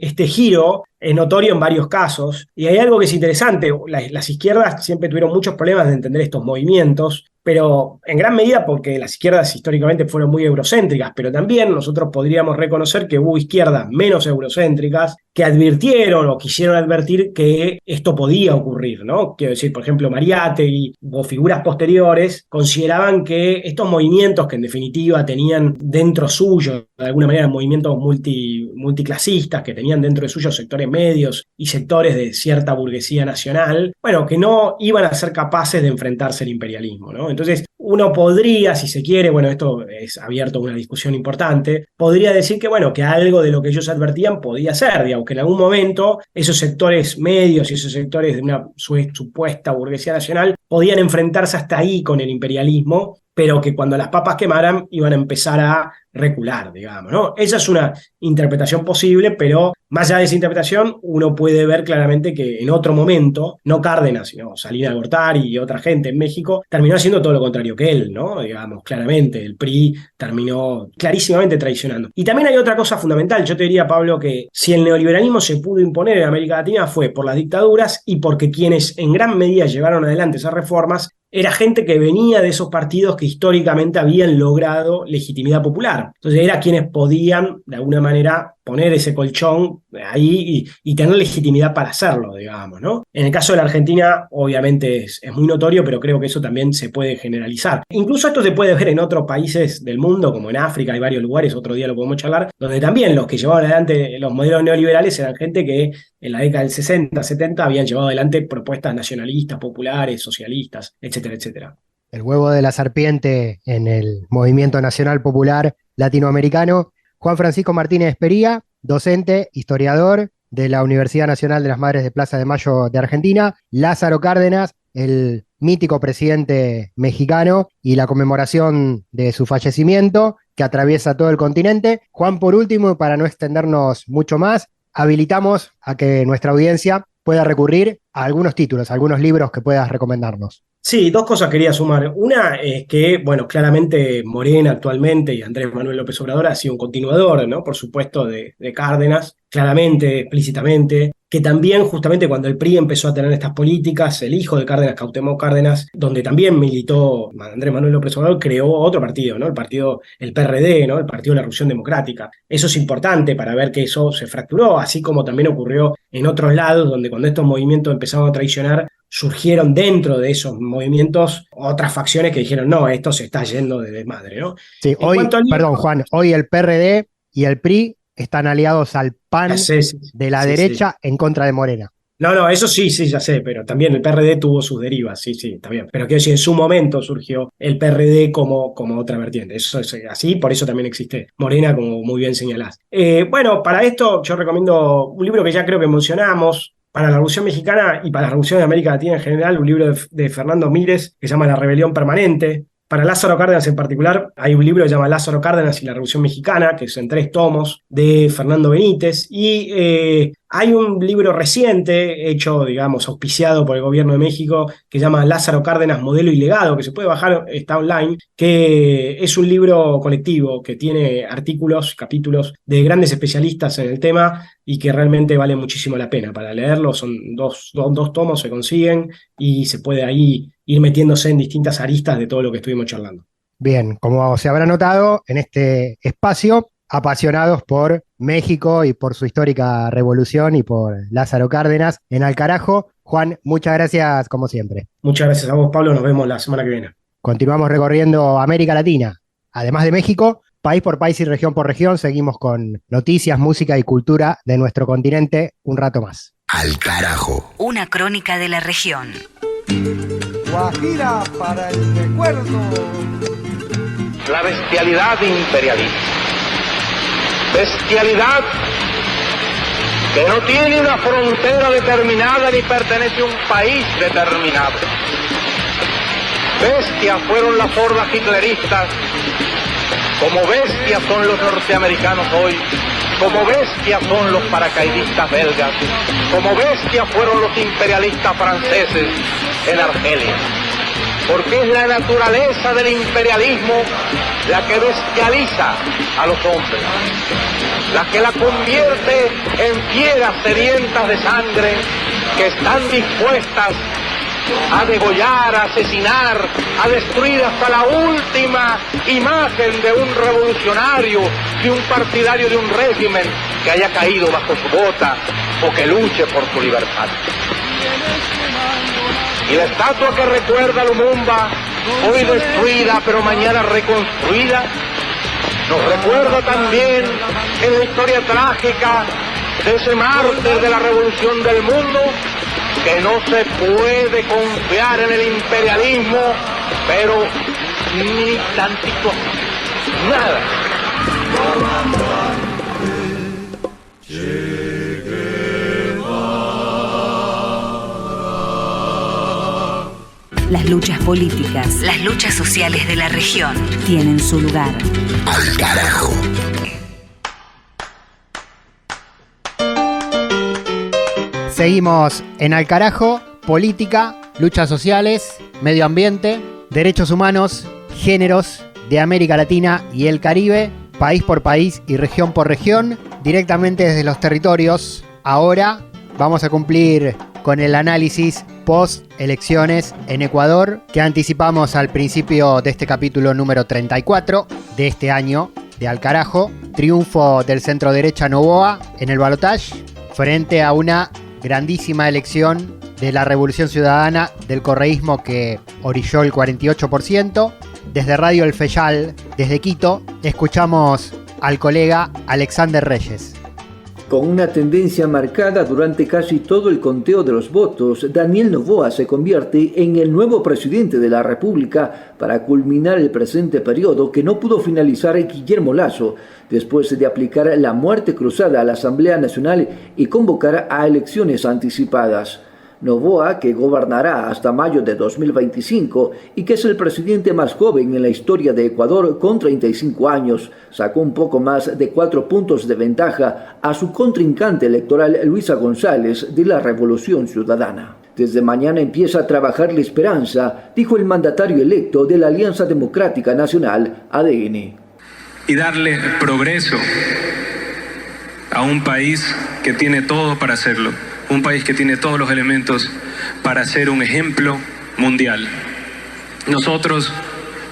este giro es notorio en varios casos, y hay algo que es interesante. Las izquierdas siempre tuvieron muchos problemas de entender estos movimientos, pero en gran medida porque las izquierdas históricamente fueron muy eurocéntricas, pero también nosotros podríamos reconocer que hubo izquierdas menos eurocéntricas que advirtieron o quisieron advertir que esto podía ocurrir, ¿no? Quiero decir, por ejemplo, Mariátegui o figuras posteriores consideraban que estos movimientos, que en definitiva tenían dentro suyo, de alguna manera, movimientos multiclasistas, que tenían dentro de suyo sectores medios y sectores de cierta burguesía nacional, bueno, que no iban a ser capaces de enfrentarse al imperialismo, ¿no? Entonces, uno podría, si se quiere, bueno, esto es abierto a una discusión importante, podría decir que, bueno, que algo de lo que ellos advertían podía ser, digamos, que en algún momento esos sectores medios y esos sectores de una supuesta burguesía nacional podían enfrentarse hasta ahí con el imperialismo, pero que cuando las papas quemaran iban a empezar a recular, digamos, ¿no? Esa es una interpretación posible, pero más allá de esa interpretación, uno puede ver claramente que en otro momento, no Cárdenas, sino Salinas de Gortari y otra gente en México, terminó haciendo todo lo contrario que él, ¿no? Digamos, claramente, el PRI terminó clarísimamente traicionando. Y también hay otra cosa fundamental. Yo te diría, Pablo, que si el neoliberalismo se pudo imponer en América Latina fue por las dictaduras y porque quienes en gran medida llevaron adelante esas reformas era gente que venía de esos partidos que históricamente habían logrado legitimidad popular. Entonces era quienes podían, de alguna manera, poner ese colchón ahí y tener legitimidad para hacerlo, digamos, ¿no? En el caso de la Argentina, obviamente es muy notorio, pero creo que eso también se puede generalizar. Incluso esto se puede ver en otros países del mundo, como en África, hay varios lugares, otro día lo podemos charlar, donde también los que llevaban adelante los modelos neoliberales eran gente que en la década del 60, 70 habían llevado adelante propuestas nacionalistas, populares, socialistas, etcétera, etcétera. El huevo de la serpiente en el movimiento nacional popular latinoamericano. Juan Francisco Martínez Pería, docente, historiador de la Universidad Nacional de las Madres de Plaza de Mayo de Argentina. Lázaro Cárdenas, el mítico presidente mexicano y la conmemoración de su fallecimiento que atraviesa todo el continente. Juan, por último, para no extendernos mucho más, habilitamos a que nuestra audiencia pueda recurrir a algunos títulos, a algunos libros que puedas recomendarnos. Sí, dos cosas quería sumar. Una es que, bueno, claramente Morena actualmente y Andrés Manuel López Obrador ha sido un continuador, ¿no? Por supuesto, de Cárdenas, claramente, explícitamente. que también justamente cuando el PRI empezó a tener estas políticas, el hijo de Cárdenas, Cuauhtémoc Cárdenas, donde también militó Andrés Manuel López Obrador, creó otro partido, ¿no? El PRD, ¿no? El Partido de la Revolución Democrática. Eso es importante para ver que eso se fracturó, así como también ocurrió en otros lados, donde cuando estos movimientos empezaron a traicionar, surgieron dentro de esos movimientos otras facciones que dijeron, no, esto se está yendo de desmadre, ¿no? Sí, perdón, Juan, hoy el PRD y el PRI están aliados al PAN de la derecha en contra de Morena. No, eso sí, ya sé, pero también el PRD tuvo sus derivas, sí, está bien. Pero quiero decir, en su momento surgió el PRD como otra vertiente. Eso es así, por eso también existe Morena, como muy bien señalás. Bueno, para esto yo recomiendo un libro que ya creo que mencionamos, para la Revolución Mexicana y para la Revolución de América Latina en general, un libro de Fernando Mírez que se llama La Rebelión Permanente. Para Lázaro Cárdenas en particular, hay un libro que se llama Lázaro Cárdenas y la Revolución Mexicana, que es en 3 tomos, de Fernando Benítez, y hay un libro reciente, hecho, digamos, auspiciado por el gobierno de México, que se llama Lázaro Cárdenas, Modelo y Legado, que se puede bajar, está online, que es un libro colectivo que tiene artículos, capítulos de grandes especialistas en el tema y que realmente vale muchísimo la pena para leerlo. Son dos tomos, se consiguen y se puede ahí ir metiéndose en distintas aristas de todo lo que estuvimos charlando. Bien, como se habrá notado, en este espacio, apasionados por México y por su histórica revolución y por Lázaro Cárdenas en Al Carajo. Juan, muchas gracias como siempre. Muchas gracias a vos, Pablo. Nos vemos la semana que viene. Continuamos recorriendo América Latina. Además de México, país por país y región por región, seguimos con noticias, música y cultura de nuestro continente un rato más. Al Carajo. Una crónica de la región. Guajira para el recuerdo. La bestialidad imperialista. Bestialidad que no tiene una frontera determinada ni pertenece a un país determinado. Bestias fueron las hordas hitleristas, como bestias son los norteamericanos hoy, como bestias son los paracaidistas belgas, como bestias fueron los imperialistas franceses en Argelia. Porque es la naturaleza del imperialismo la que bestializa a los hombres, la que la convierte en fieras sedientas de sangre que están dispuestas a degollar, a asesinar, a destruir hasta la última imagen de un revolucionario, de un partidario de un régimen que haya caído bajo su bota o que luche por su libertad. Y la estatua que recuerda a Lumumba, hoy destruida pero mañana reconstruida, nos recuerda también en la historia trágica de ese mártir de la revolución del mundo, que no se puede confiar en el imperialismo, pero ni tantito, nada. Las luchas políticas, las luchas sociales de la región tienen su lugar. Al Carajo. Seguimos en Al Carajo, política, luchas sociales, medio ambiente, derechos humanos, géneros de América Latina y el Caribe, país por país y región por región, directamente desde los territorios. Ahora vamos a cumplir con el análisis post-elecciones en Ecuador, que anticipamos al principio de este capítulo número 34 de este año de Al Carajo. Triunfo del centro derecha Noboa en el balotaje frente a una grandísima elección de la Revolución Ciudadana del correísmo que orilló el 48%. Desde Radio El Fayal, desde Quito, escuchamos al colega Alexander Reyes. Con una tendencia marcada durante casi todo el conteo de los votos, Daniel Noboa se convierte en el nuevo presidente de la República para culminar el presente periodo que no pudo finalizar Guillermo Lasso, después de aplicar la muerte cruzada a la Asamblea Nacional y convocar a elecciones anticipadas. Noboa, que gobernará hasta mayo de 2025 y que es el presidente más joven en la historia de Ecuador con 35 años, sacó un poco más de 4 puntos de ventaja a su contrincante electoral Luisa González de la Revolución Ciudadana. Desde mañana empieza a trabajar la esperanza, dijo el mandatario electo de la Alianza Democrática Nacional, ADN. Y darle progreso a un país que tiene todo para hacerlo. un país que tiene todos los elementos para ser un ejemplo mundial. Nosotros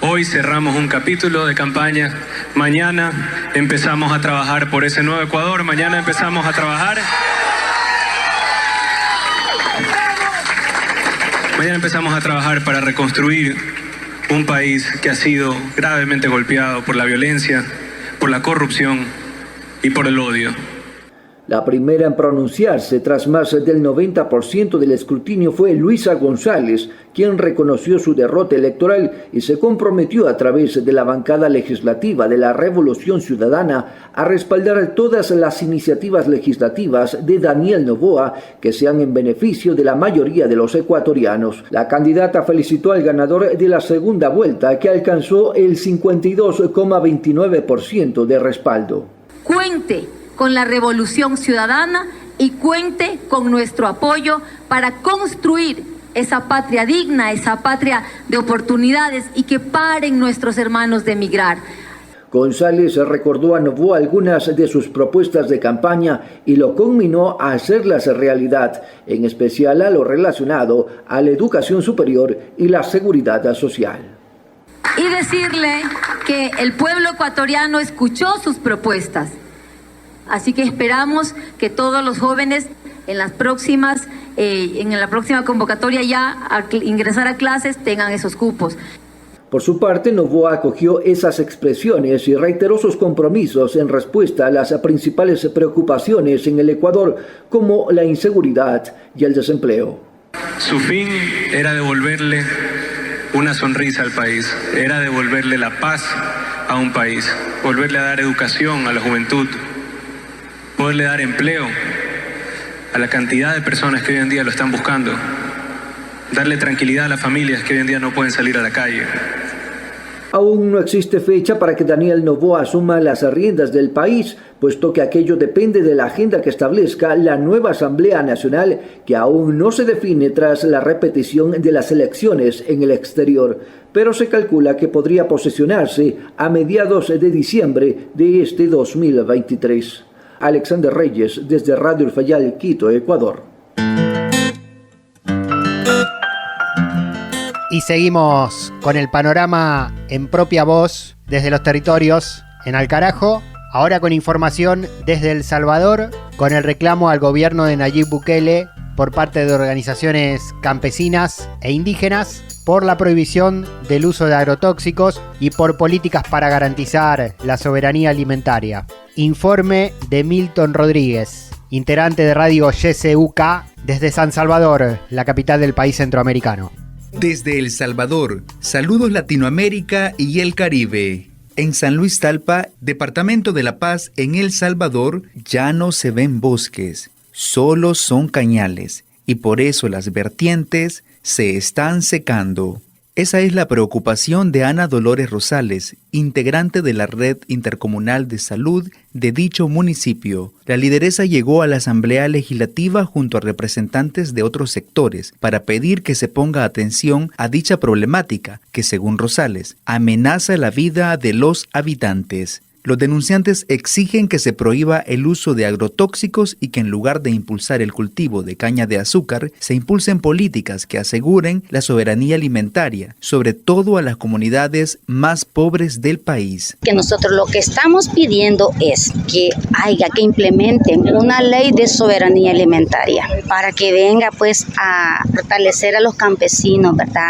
hoy cerramos un capítulo de campaña, mañana empezamos a trabajar por ese nuevo Ecuador, mañana empezamos a trabajar para reconstruir un país que ha sido gravemente golpeado por la violencia, por la corrupción y por el odio. La primera en pronunciarse tras más del 90% del escrutinio fue Luisa González, quien reconoció su derrota electoral y se comprometió a través de la bancada legislativa de la Revolución Ciudadana a respaldar todas las iniciativas legislativas de Daniel Noboa que sean en beneficio de la mayoría de los ecuatorianos. La candidata felicitó al ganador de la segunda vuelta, que alcanzó el 52,29% de respaldo. Cuente con la Revolución Ciudadana y cuente con nuestro apoyo para construir esa patria digna, esa patria de oportunidades y que paren nuestros hermanos de emigrar. González recordó a Noboa algunas de sus propuestas de campaña y lo conminó a hacerlas realidad, en especial a lo relacionado a la educación superior y la seguridad social. Y decirle que el pueblo ecuatoriano escuchó sus propuestas. Así que esperamos que todos los jóvenes en la próxima convocatoria ya al ingresar a clases tengan esos cupos. Por su parte, Noboa acogió esas expresiones y reiteró sus compromisos en respuesta a las principales preocupaciones en el Ecuador, como la inseguridad y el desempleo. Su fin era devolverle una sonrisa al país, era devolverle la paz a un país, volverle a dar educación a la juventud, poderle dar empleo a la cantidad de personas que hoy en día lo están buscando, darle tranquilidad a las familias que hoy en día no pueden salir a la calle. Aún no existe fecha para que Daniel Noboa asuma las riendas del país, puesto que aquello depende de la agenda que establezca la nueva Asamblea Nacional, que aún no se define tras la repetición de las elecciones en el exterior, pero se calcula que podría posesionarse a mediados de diciembre de este 2023. Alexander Reyes, desde Radio El Fayal, Quito, Ecuador. Y seguimos con el panorama en propia voz desde los territorios en Al Carajo, ahora con información desde El Salvador, con el reclamo al gobierno de Nayib Bukele por parte de organizaciones campesinas e indígenas por la prohibición del uso de agrotóxicos y por políticas para garantizar la soberanía alimentaria. Informe de Milton Rodríguez, integrante de Radio YSUK desde San Salvador, la capital del país centroamericano. Desde El Salvador, saludos Latinoamérica y el Caribe. En San Luis Talpa, departamento de La Paz, en El Salvador, ya no se ven bosques, solo son cañales, y por eso las vertientes se están secando. Esa es la preocupación de Ana Dolores Rosales, integrante de la Red Intercomunal de Salud de dicho municipio. La lideresa llegó a la Asamblea Legislativa junto a representantes de otros sectores para pedir que se ponga atención a dicha problemática que, según Rosales, amenaza la vida de los habitantes. Los denunciantes exigen que se prohíba el uso de agrotóxicos y que en lugar de impulsar el cultivo de caña de azúcar, se impulsen políticas que aseguren la soberanía alimentaria, sobre todo a las comunidades más pobres del país. Que nosotros lo que estamos pidiendo es que implementen una ley de soberanía alimentaria para que venga pues a fortalecer a los campesinos, ¿verdad?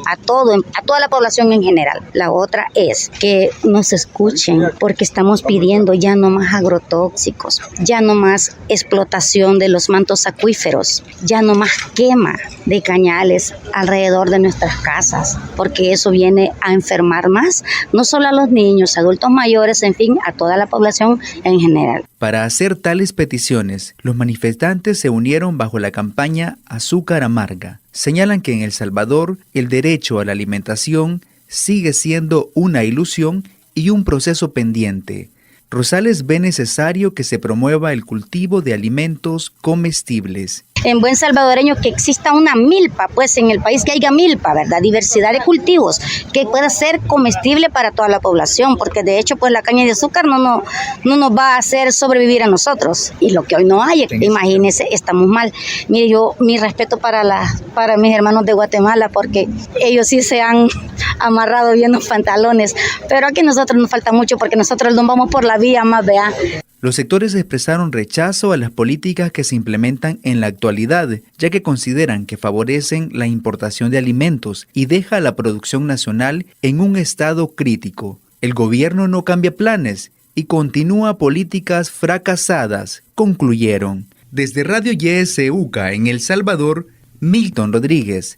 A toda la población en general. La otra es que nos escuchen, porque estamos pidiendo ya no más agrotóxicos, ya no más explotación de los mantos acuíferos, ya no más quema de cañales alrededor de nuestras casas, porque eso viene a enfermar más, no solo a los niños, adultos mayores, en fin, a toda la población en general. Para hacer tales peticiones, los manifestantes se unieron bajo la campaña Azúcar Amarga. Señalan que en El Salvador el derecho a la alimentación sigue siendo una ilusión y un proceso pendiente. Rosales ve necesario que se promueva el cultivo de alimentos comestibles. En buen salvadoreño que exista una milpa, pues en el país que haya milpa, ¿verdad? Diversidad de cultivos que pueda ser comestible para toda la población, porque de hecho pues la caña de azúcar no nos va a hacer sobrevivir a nosotros, y lo que hoy no hay, imagínense, estamos mal. Mire, yo mi respeto para mis hermanos de Guatemala, porque ellos sí se han amarrado bien los pantalones, pero aquí a nosotros nos falta mucho porque nosotros no vamos por la vía más, vea. Los sectores expresaron rechazo a las políticas que se implementan en la actualidad, ya que consideran que favorecen la importación de alimentos y deja a la producción nacional en un estado crítico. El gobierno no cambia planes y continúa políticas fracasadas, concluyeron. Desde Radio YSUCA en El Salvador, Milton Rodríguez.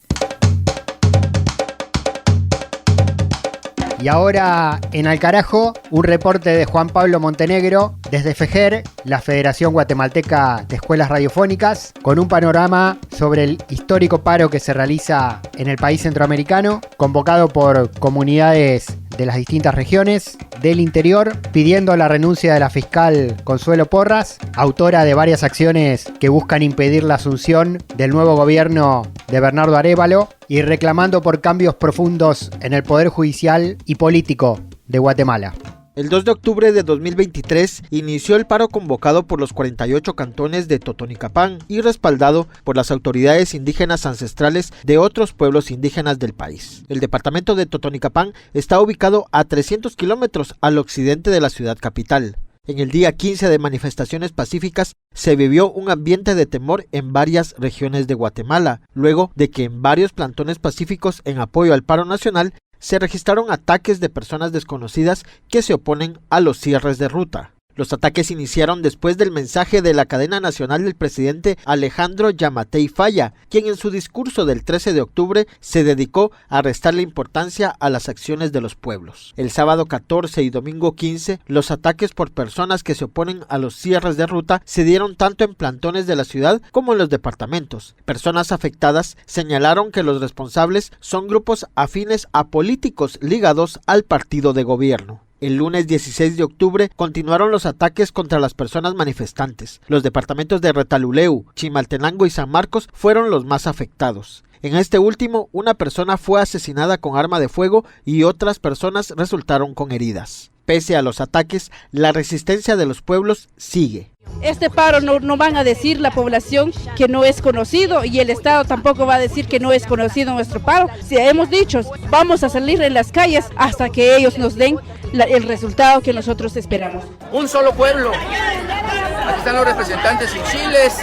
Y ahora en Al Carajo, un reporte de Juan Pablo Montenegro desde FEGER, la Federación Guatemalteca de Escuelas Radiofónicas, con un panorama sobre el histórico paro que se realiza en el país centroamericano, convocado por comunidades de las distintas regiones del interior, pidiendo la renuncia de la fiscal Consuelo Porras, autora de varias acciones que buscan impedir la asunción del nuevo gobierno de Bernardo Arévalo, y reclamando por cambios profundos en el poder judicial y político de Guatemala. El 2 de octubre de 2023 inició el paro convocado por los 48 cantones de Totonicapán y respaldado por las autoridades indígenas ancestrales de otros pueblos indígenas del país. El departamento de Totonicapán está ubicado a 300 kilómetros al occidente de la ciudad capital. En el día 15 de manifestaciones pacíficas se vivió un ambiente de temor en varias regiones de Guatemala, luego de que en varios plantones pacíficos en apoyo al paro nacional se registraron ataques de personas desconocidas que se oponen a los cierres de ruta. Los ataques iniciaron después del mensaje de la cadena nacional del presidente Alejandro Yamatei Falla, quien en su discurso del 13 de octubre se dedicó a restarle importancia a las acciones de los pueblos. El sábado 14 y domingo 15, los ataques por personas que se oponen a los cierres de ruta se dieron tanto en plantones de la ciudad como en los departamentos. Personas afectadas señalaron que los responsables son grupos afines a políticos ligados al partido de gobierno. El lunes 16 de octubre continuaron los ataques contra las personas manifestantes. Los departamentos de Retaluleu, Chimaltenango y San Marcos fueron los más afectados. En este último, una persona fue asesinada con arma de fuego y otras personas resultaron con heridas. Pese a los ataques, la resistencia de los pueblos sigue. Este paro no van a decir la población que no es conocido, y el Estado tampoco va a decir que no es conocido nuestro paro. Si hemos dicho, vamos a salir en las calles hasta que ellos nos den el resultado que nosotros esperamos. Un solo pueblo. Aquí están los representantes chiles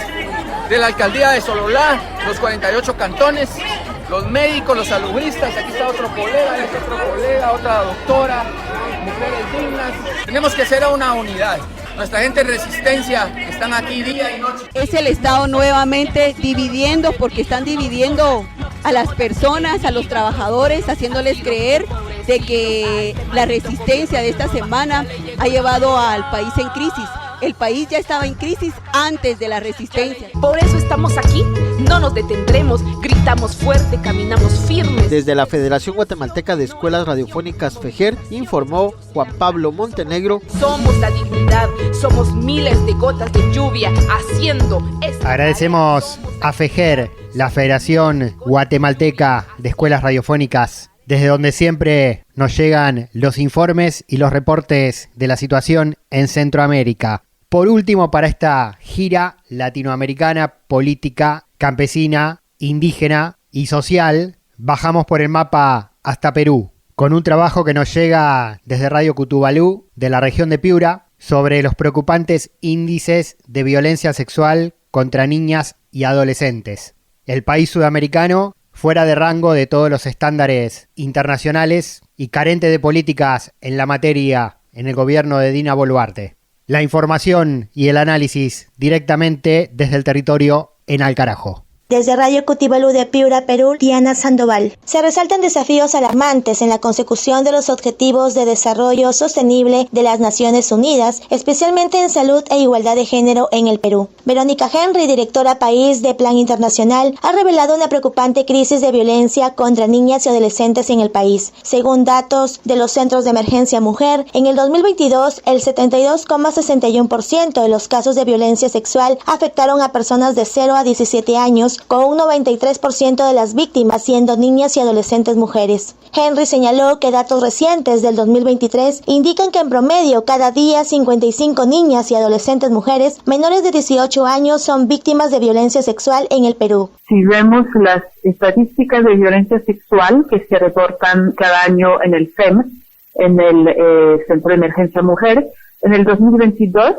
de la alcaldía de Sololá, los 48 cantones, los médicos, los salubristas. Aquí está otro colega, otra doctora, mujeres dignas. Tenemos que hacer una unidad. Nuestra gente de resistencia están aquí día y noche. Es el Estado nuevamente dividiendo, porque están dividiendo a las personas, a los trabajadores, haciéndoles creer de que la resistencia de esta semana ha llevado al país en crisis. El país ya estaba en crisis antes de la resistencia. Por eso estamos aquí, no nos detendremos, gritamos fuerte, caminamos firmes. Desde la Federación Guatemalteca de Escuelas Radiofónicas FEGER, informó Juan Pablo Montenegro. Somos la dignidad, somos miles de gotas de lluvia haciendo esta. Agradecemos a FEGER, la Federación Guatemalteca de Escuelas Radiofónicas, desde donde siempre nos llegan los informes y los reportes de la situación en Centroamérica. Por último, para esta gira latinoamericana, política, campesina, indígena y social, bajamos por el mapa hasta Perú, con un trabajo que nos llega desde Radio Cutubalú, de la región de Piura, sobre los preocupantes índices de violencia sexual contra niñas y adolescentes. El país sudamericano, fuera de rango de todos los estándares internacionales y carente de políticas en la materia en el gobierno de Dina Boluarte. La información y el análisis directamente desde el territorio en Al Carajo. Desde Radio Cutibalú de Piura, Perú, Diana Sandoval. Se resaltan desafíos alarmantes en la consecución de los Objetivos de Desarrollo Sostenible de las Naciones Unidas, especialmente en salud e igualdad de género en el Perú. Verónica Henry, directora país de Plan Internacional, ha revelado una preocupante crisis de violencia contra niñas y adolescentes en el país. Según datos de los Centros de Emergencia Mujer, en el 2022, el 72,61% de los casos de violencia sexual afectaron a personas de 0 a 17 años, con un 93% de las víctimas siendo niñas y adolescentes mujeres. Henry señaló que datos recientes del 2023 indican que en promedio cada día 55 niñas y adolescentes mujeres menores de 18 años son víctimas de violencia sexual en el Perú. Si vemos las estadísticas de violencia sexual que se reportan cada año en el CEM, en el Centro de Emergencia Mujer, en el 2022,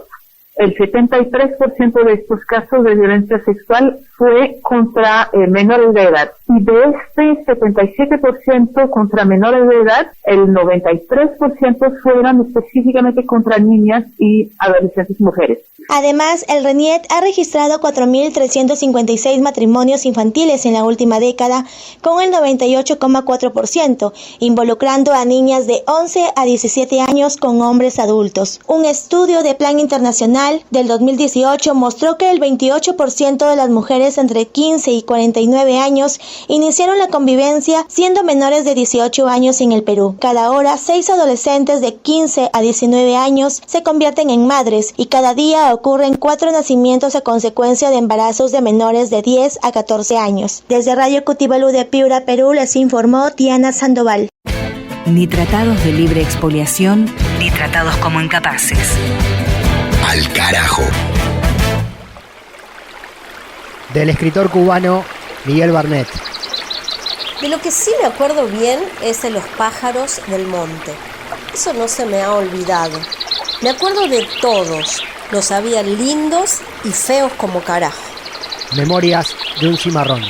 el 73% de estos casos de violencia sexual fue contra menores de edad. Y de este 77% contra menores de edad, el 93% fueron específicamente contra niñas y adolescentes mujeres. Además, el RENIET ha registrado 4.356 matrimonios infantiles en la última década, con el 98,4%, involucrando a niñas de 11 a 17 años con hombres adultos. Un estudio de Plan Internacional del 2018 mostró que el 28% de las mujeres entre 15 y 49 años iniciaron la convivencia siendo menores de 18 años en el Perú. Cada hora, 6 adolescentes de 15 a 19 años se convierten en madres y cada día ocurren 4 nacimientos a consecuencia de embarazos de menores de 10 a 14 años. Desde Radio Cutibalú de Piura, Perú, les informó Diana Sandoval. Ni tratados de libre expoliación, ni tratados como incapaces. Al carajo. Del escritor cubano Miguel Barnet. De lo que sí me acuerdo bien es de los pájaros del monte. Eso no se me ha olvidado. Me acuerdo de todos. Los había lindos y feos como carajo. Memorias de un cimarrón.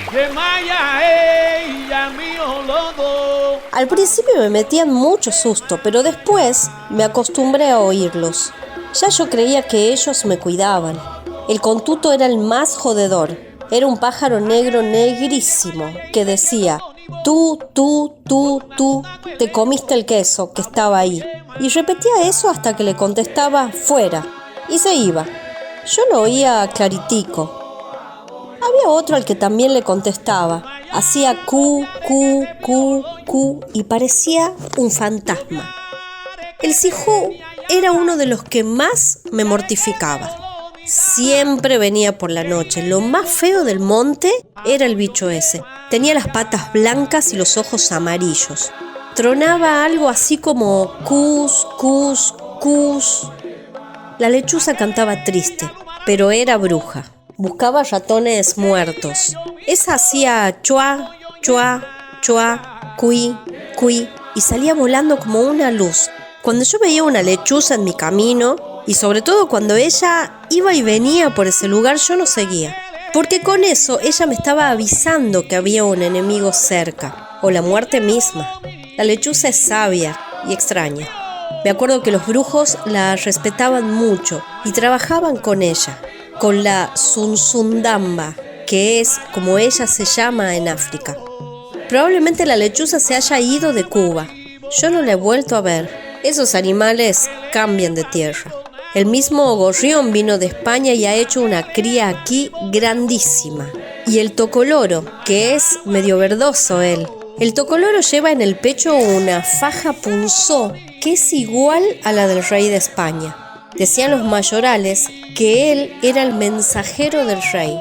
Al principio me metían mucho susto, pero después me acostumbré a oírlos. Ya yo creía que ellos me cuidaban. El contuto era el más jodedor. Era un pájaro negro negrísimo que decía: tú, te comiste el queso que estaba ahí. Y repetía eso hasta que le contestaba fuera. Y se iba. Yo lo oía claritico. Había otro al que también le contestaba. Hacía cu, y parecía un fantasma. El sijú era uno de los que más me mortificaba. Siempre venía por la noche. Lo más feo del monte era el bicho ese. Tenía las patas blancas y los ojos amarillos. Tronaba algo así como cus. La lechuza cantaba triste, pero era bruja. Buscaba ratones muertos. Esa hacía chua, cuí, y salía volando como una luz. Cuando yo veía una lechuza en mi camino, y sobre todo cuando ella iba y venía por ese lugar, yo no seguía. Porque con eso ella me estaba avisando que había un enemigo cerca, o la muerte misma. La lechuza es sabia y extraña. Me acuerdo que los brujos la respetaban mucho y trabajaban con ella, con la Sunzundamba, que es como ella se llama en África. Probablemente la lechuza se haya ido de Cuba. Yo no la he vuelto a ver. Esos animales cambian de tierra. El mismo gorrión vino de España y ha hecho una cría aquí grandísima. Y el tocoloro, que es medio verdoso él. El tocoloro lleva en el pecho una faja punzó que es igual a la del rey de España. Decían los mayorales que él era el mensajero del rey.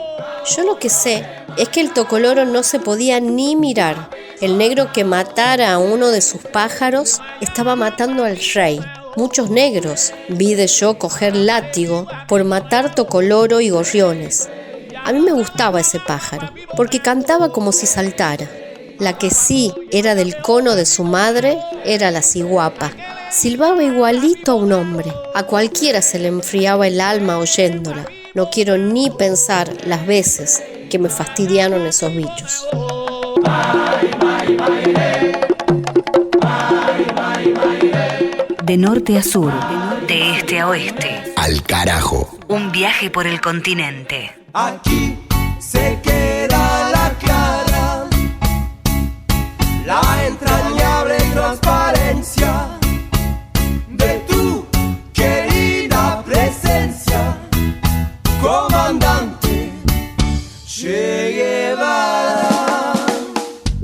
Yo lo que sé es que el tocoloro no se podía ni mirar. El negro que matara a uno de sus pájaros estaba matando al rey. Muchos negros vi de yo coger látigo por matar tocoloro y gorriones. A mí me gustaba ese pájaro, porque cantaba como si saltara. La que sí era del cono de su madre era la ciguapa. Silbaba igualito a un hombre. A cualquiera se le enfriaba el alma oyéndola. No quiero ni pensar las veces que me fastidiaron esos bichos. De norte a sur, de este a oeste. Al carajo. Un viaje por el continente. Aquí se queda. la entrañable transparencia de tu querida presencia, comandante Che Guevara.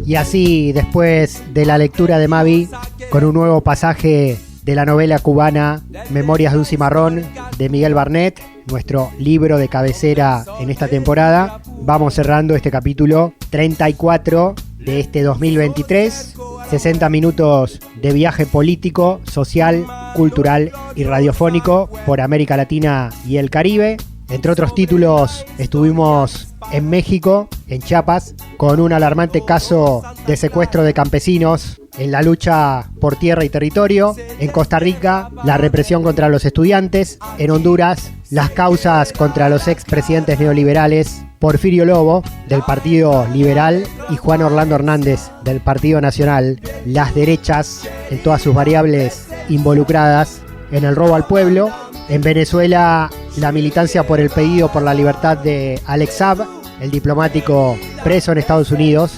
Y así, después de la lectura de Mavi, con un nuevo pasaje de la novela cubana Memorias de un cimarrón de Miguel Barnet, nuestro libro de cabecera en esta temporada, vamos cerrando este capítulo 34 de este 2023. 60 minutos de viaje político, social, cultural y radiofónico por América Latina y el Caribe. Entre otros títulos, estuvimos en México, en Chiapas, con un alarmante caso de secuestro de campesinos en la lucha por tierra y territorio. En Costa Rica, la represión contra los estudiantes. En Honduras, las causas contra los expresidentes neoliberales Porfirio Lobo, del Partido Liberal, y Juan Orlando Hernández, del Partido Nacional. Las derechas, en todas sus variables involucradas en el robo al pueblo. En Venezuela, la militancia por el pedido por la libertad de Alex Saab, el diplomático preso en Estados Unidos,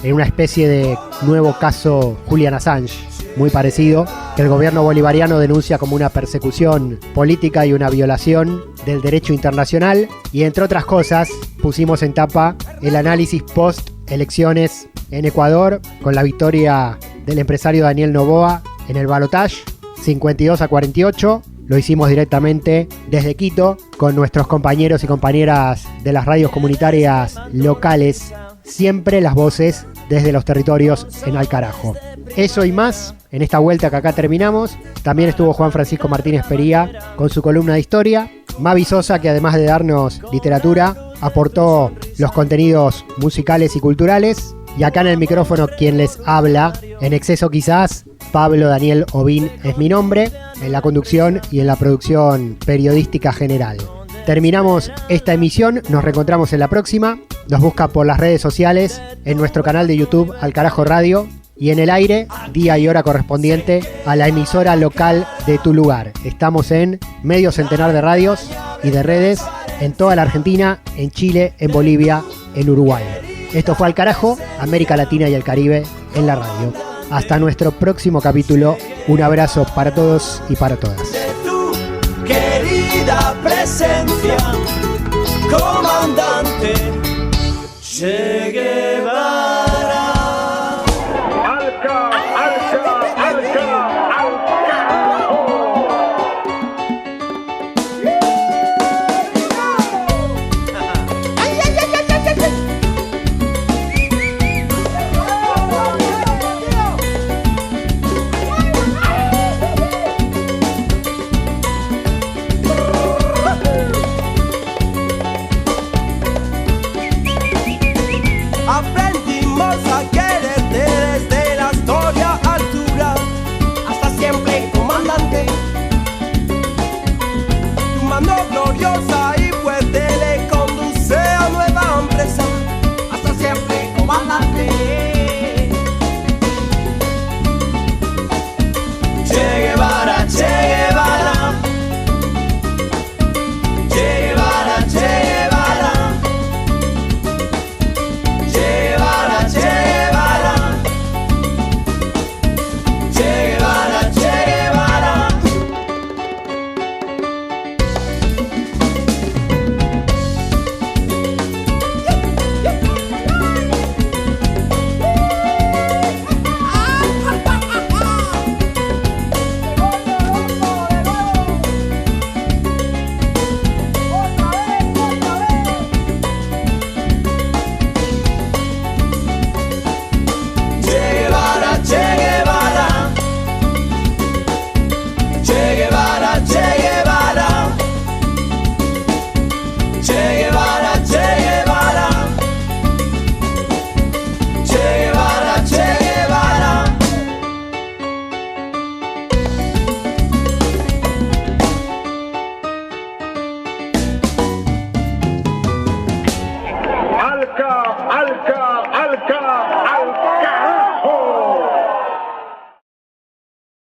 en una especie de nuevo caso Julian Assange, muy parecido, que el gobierno bolivariano denuncia como una persecución política y una violación del derecho internacional. Y entre otras cosas, pusimos en tapa el análisis post-elecciones en Ecuador, con la victoria del empresario Daniel Noboa en el balotaje, 52-48. Lo hicimos directamente desde Quito, con nuestros compañeros y compañeras de las radios comunitarias locales. Siempre las voces desde los territorios en Al Carajo. Eso y más en esta vuelta que acá terminamos. También estuvo Juan Francisco Martínez Pería con su columna de historia. Mavi Sosa, que además de darnos literatura, aportó los contenidos musicales y culturales. Y acá en el micrófono quien les habla, en exceso quizás, Pablo Daniel Ovín es mi nombre, en la conducción y en la producción periodística general. Terminamos esta emisión, nos reencontramos en la próxima. Nos busca por las redes sociales, en nuestro canal de YouTube Al Carajo Radio, y en el aire, día y hora correspondiente a la emisora local de tu lugar. Estamos en medio centenar de radios y de redes en toda la Argentina, en Chile, en Bolivia, en Uruguay. Esto fue Al Carajo, América Latina y el Caribe en la radio. Hasta nuestro próximo capítulo. Un abrazo para todos y para todas. Querida presencia, comandante Che Guevara. Alca, alca, alca, alca. Aprendimos a quererte desde la historia altura hasta siempre, comandante. Tu mano gloriosa y fuerte le conduce a nueva empresa. Hasta siempre, comandante. Che Guevara, Che Guevara. Che Guevara, Che Guevara. Che Guevara, Che Guevara. Che Guevara, Che Guevara. Alca, alca.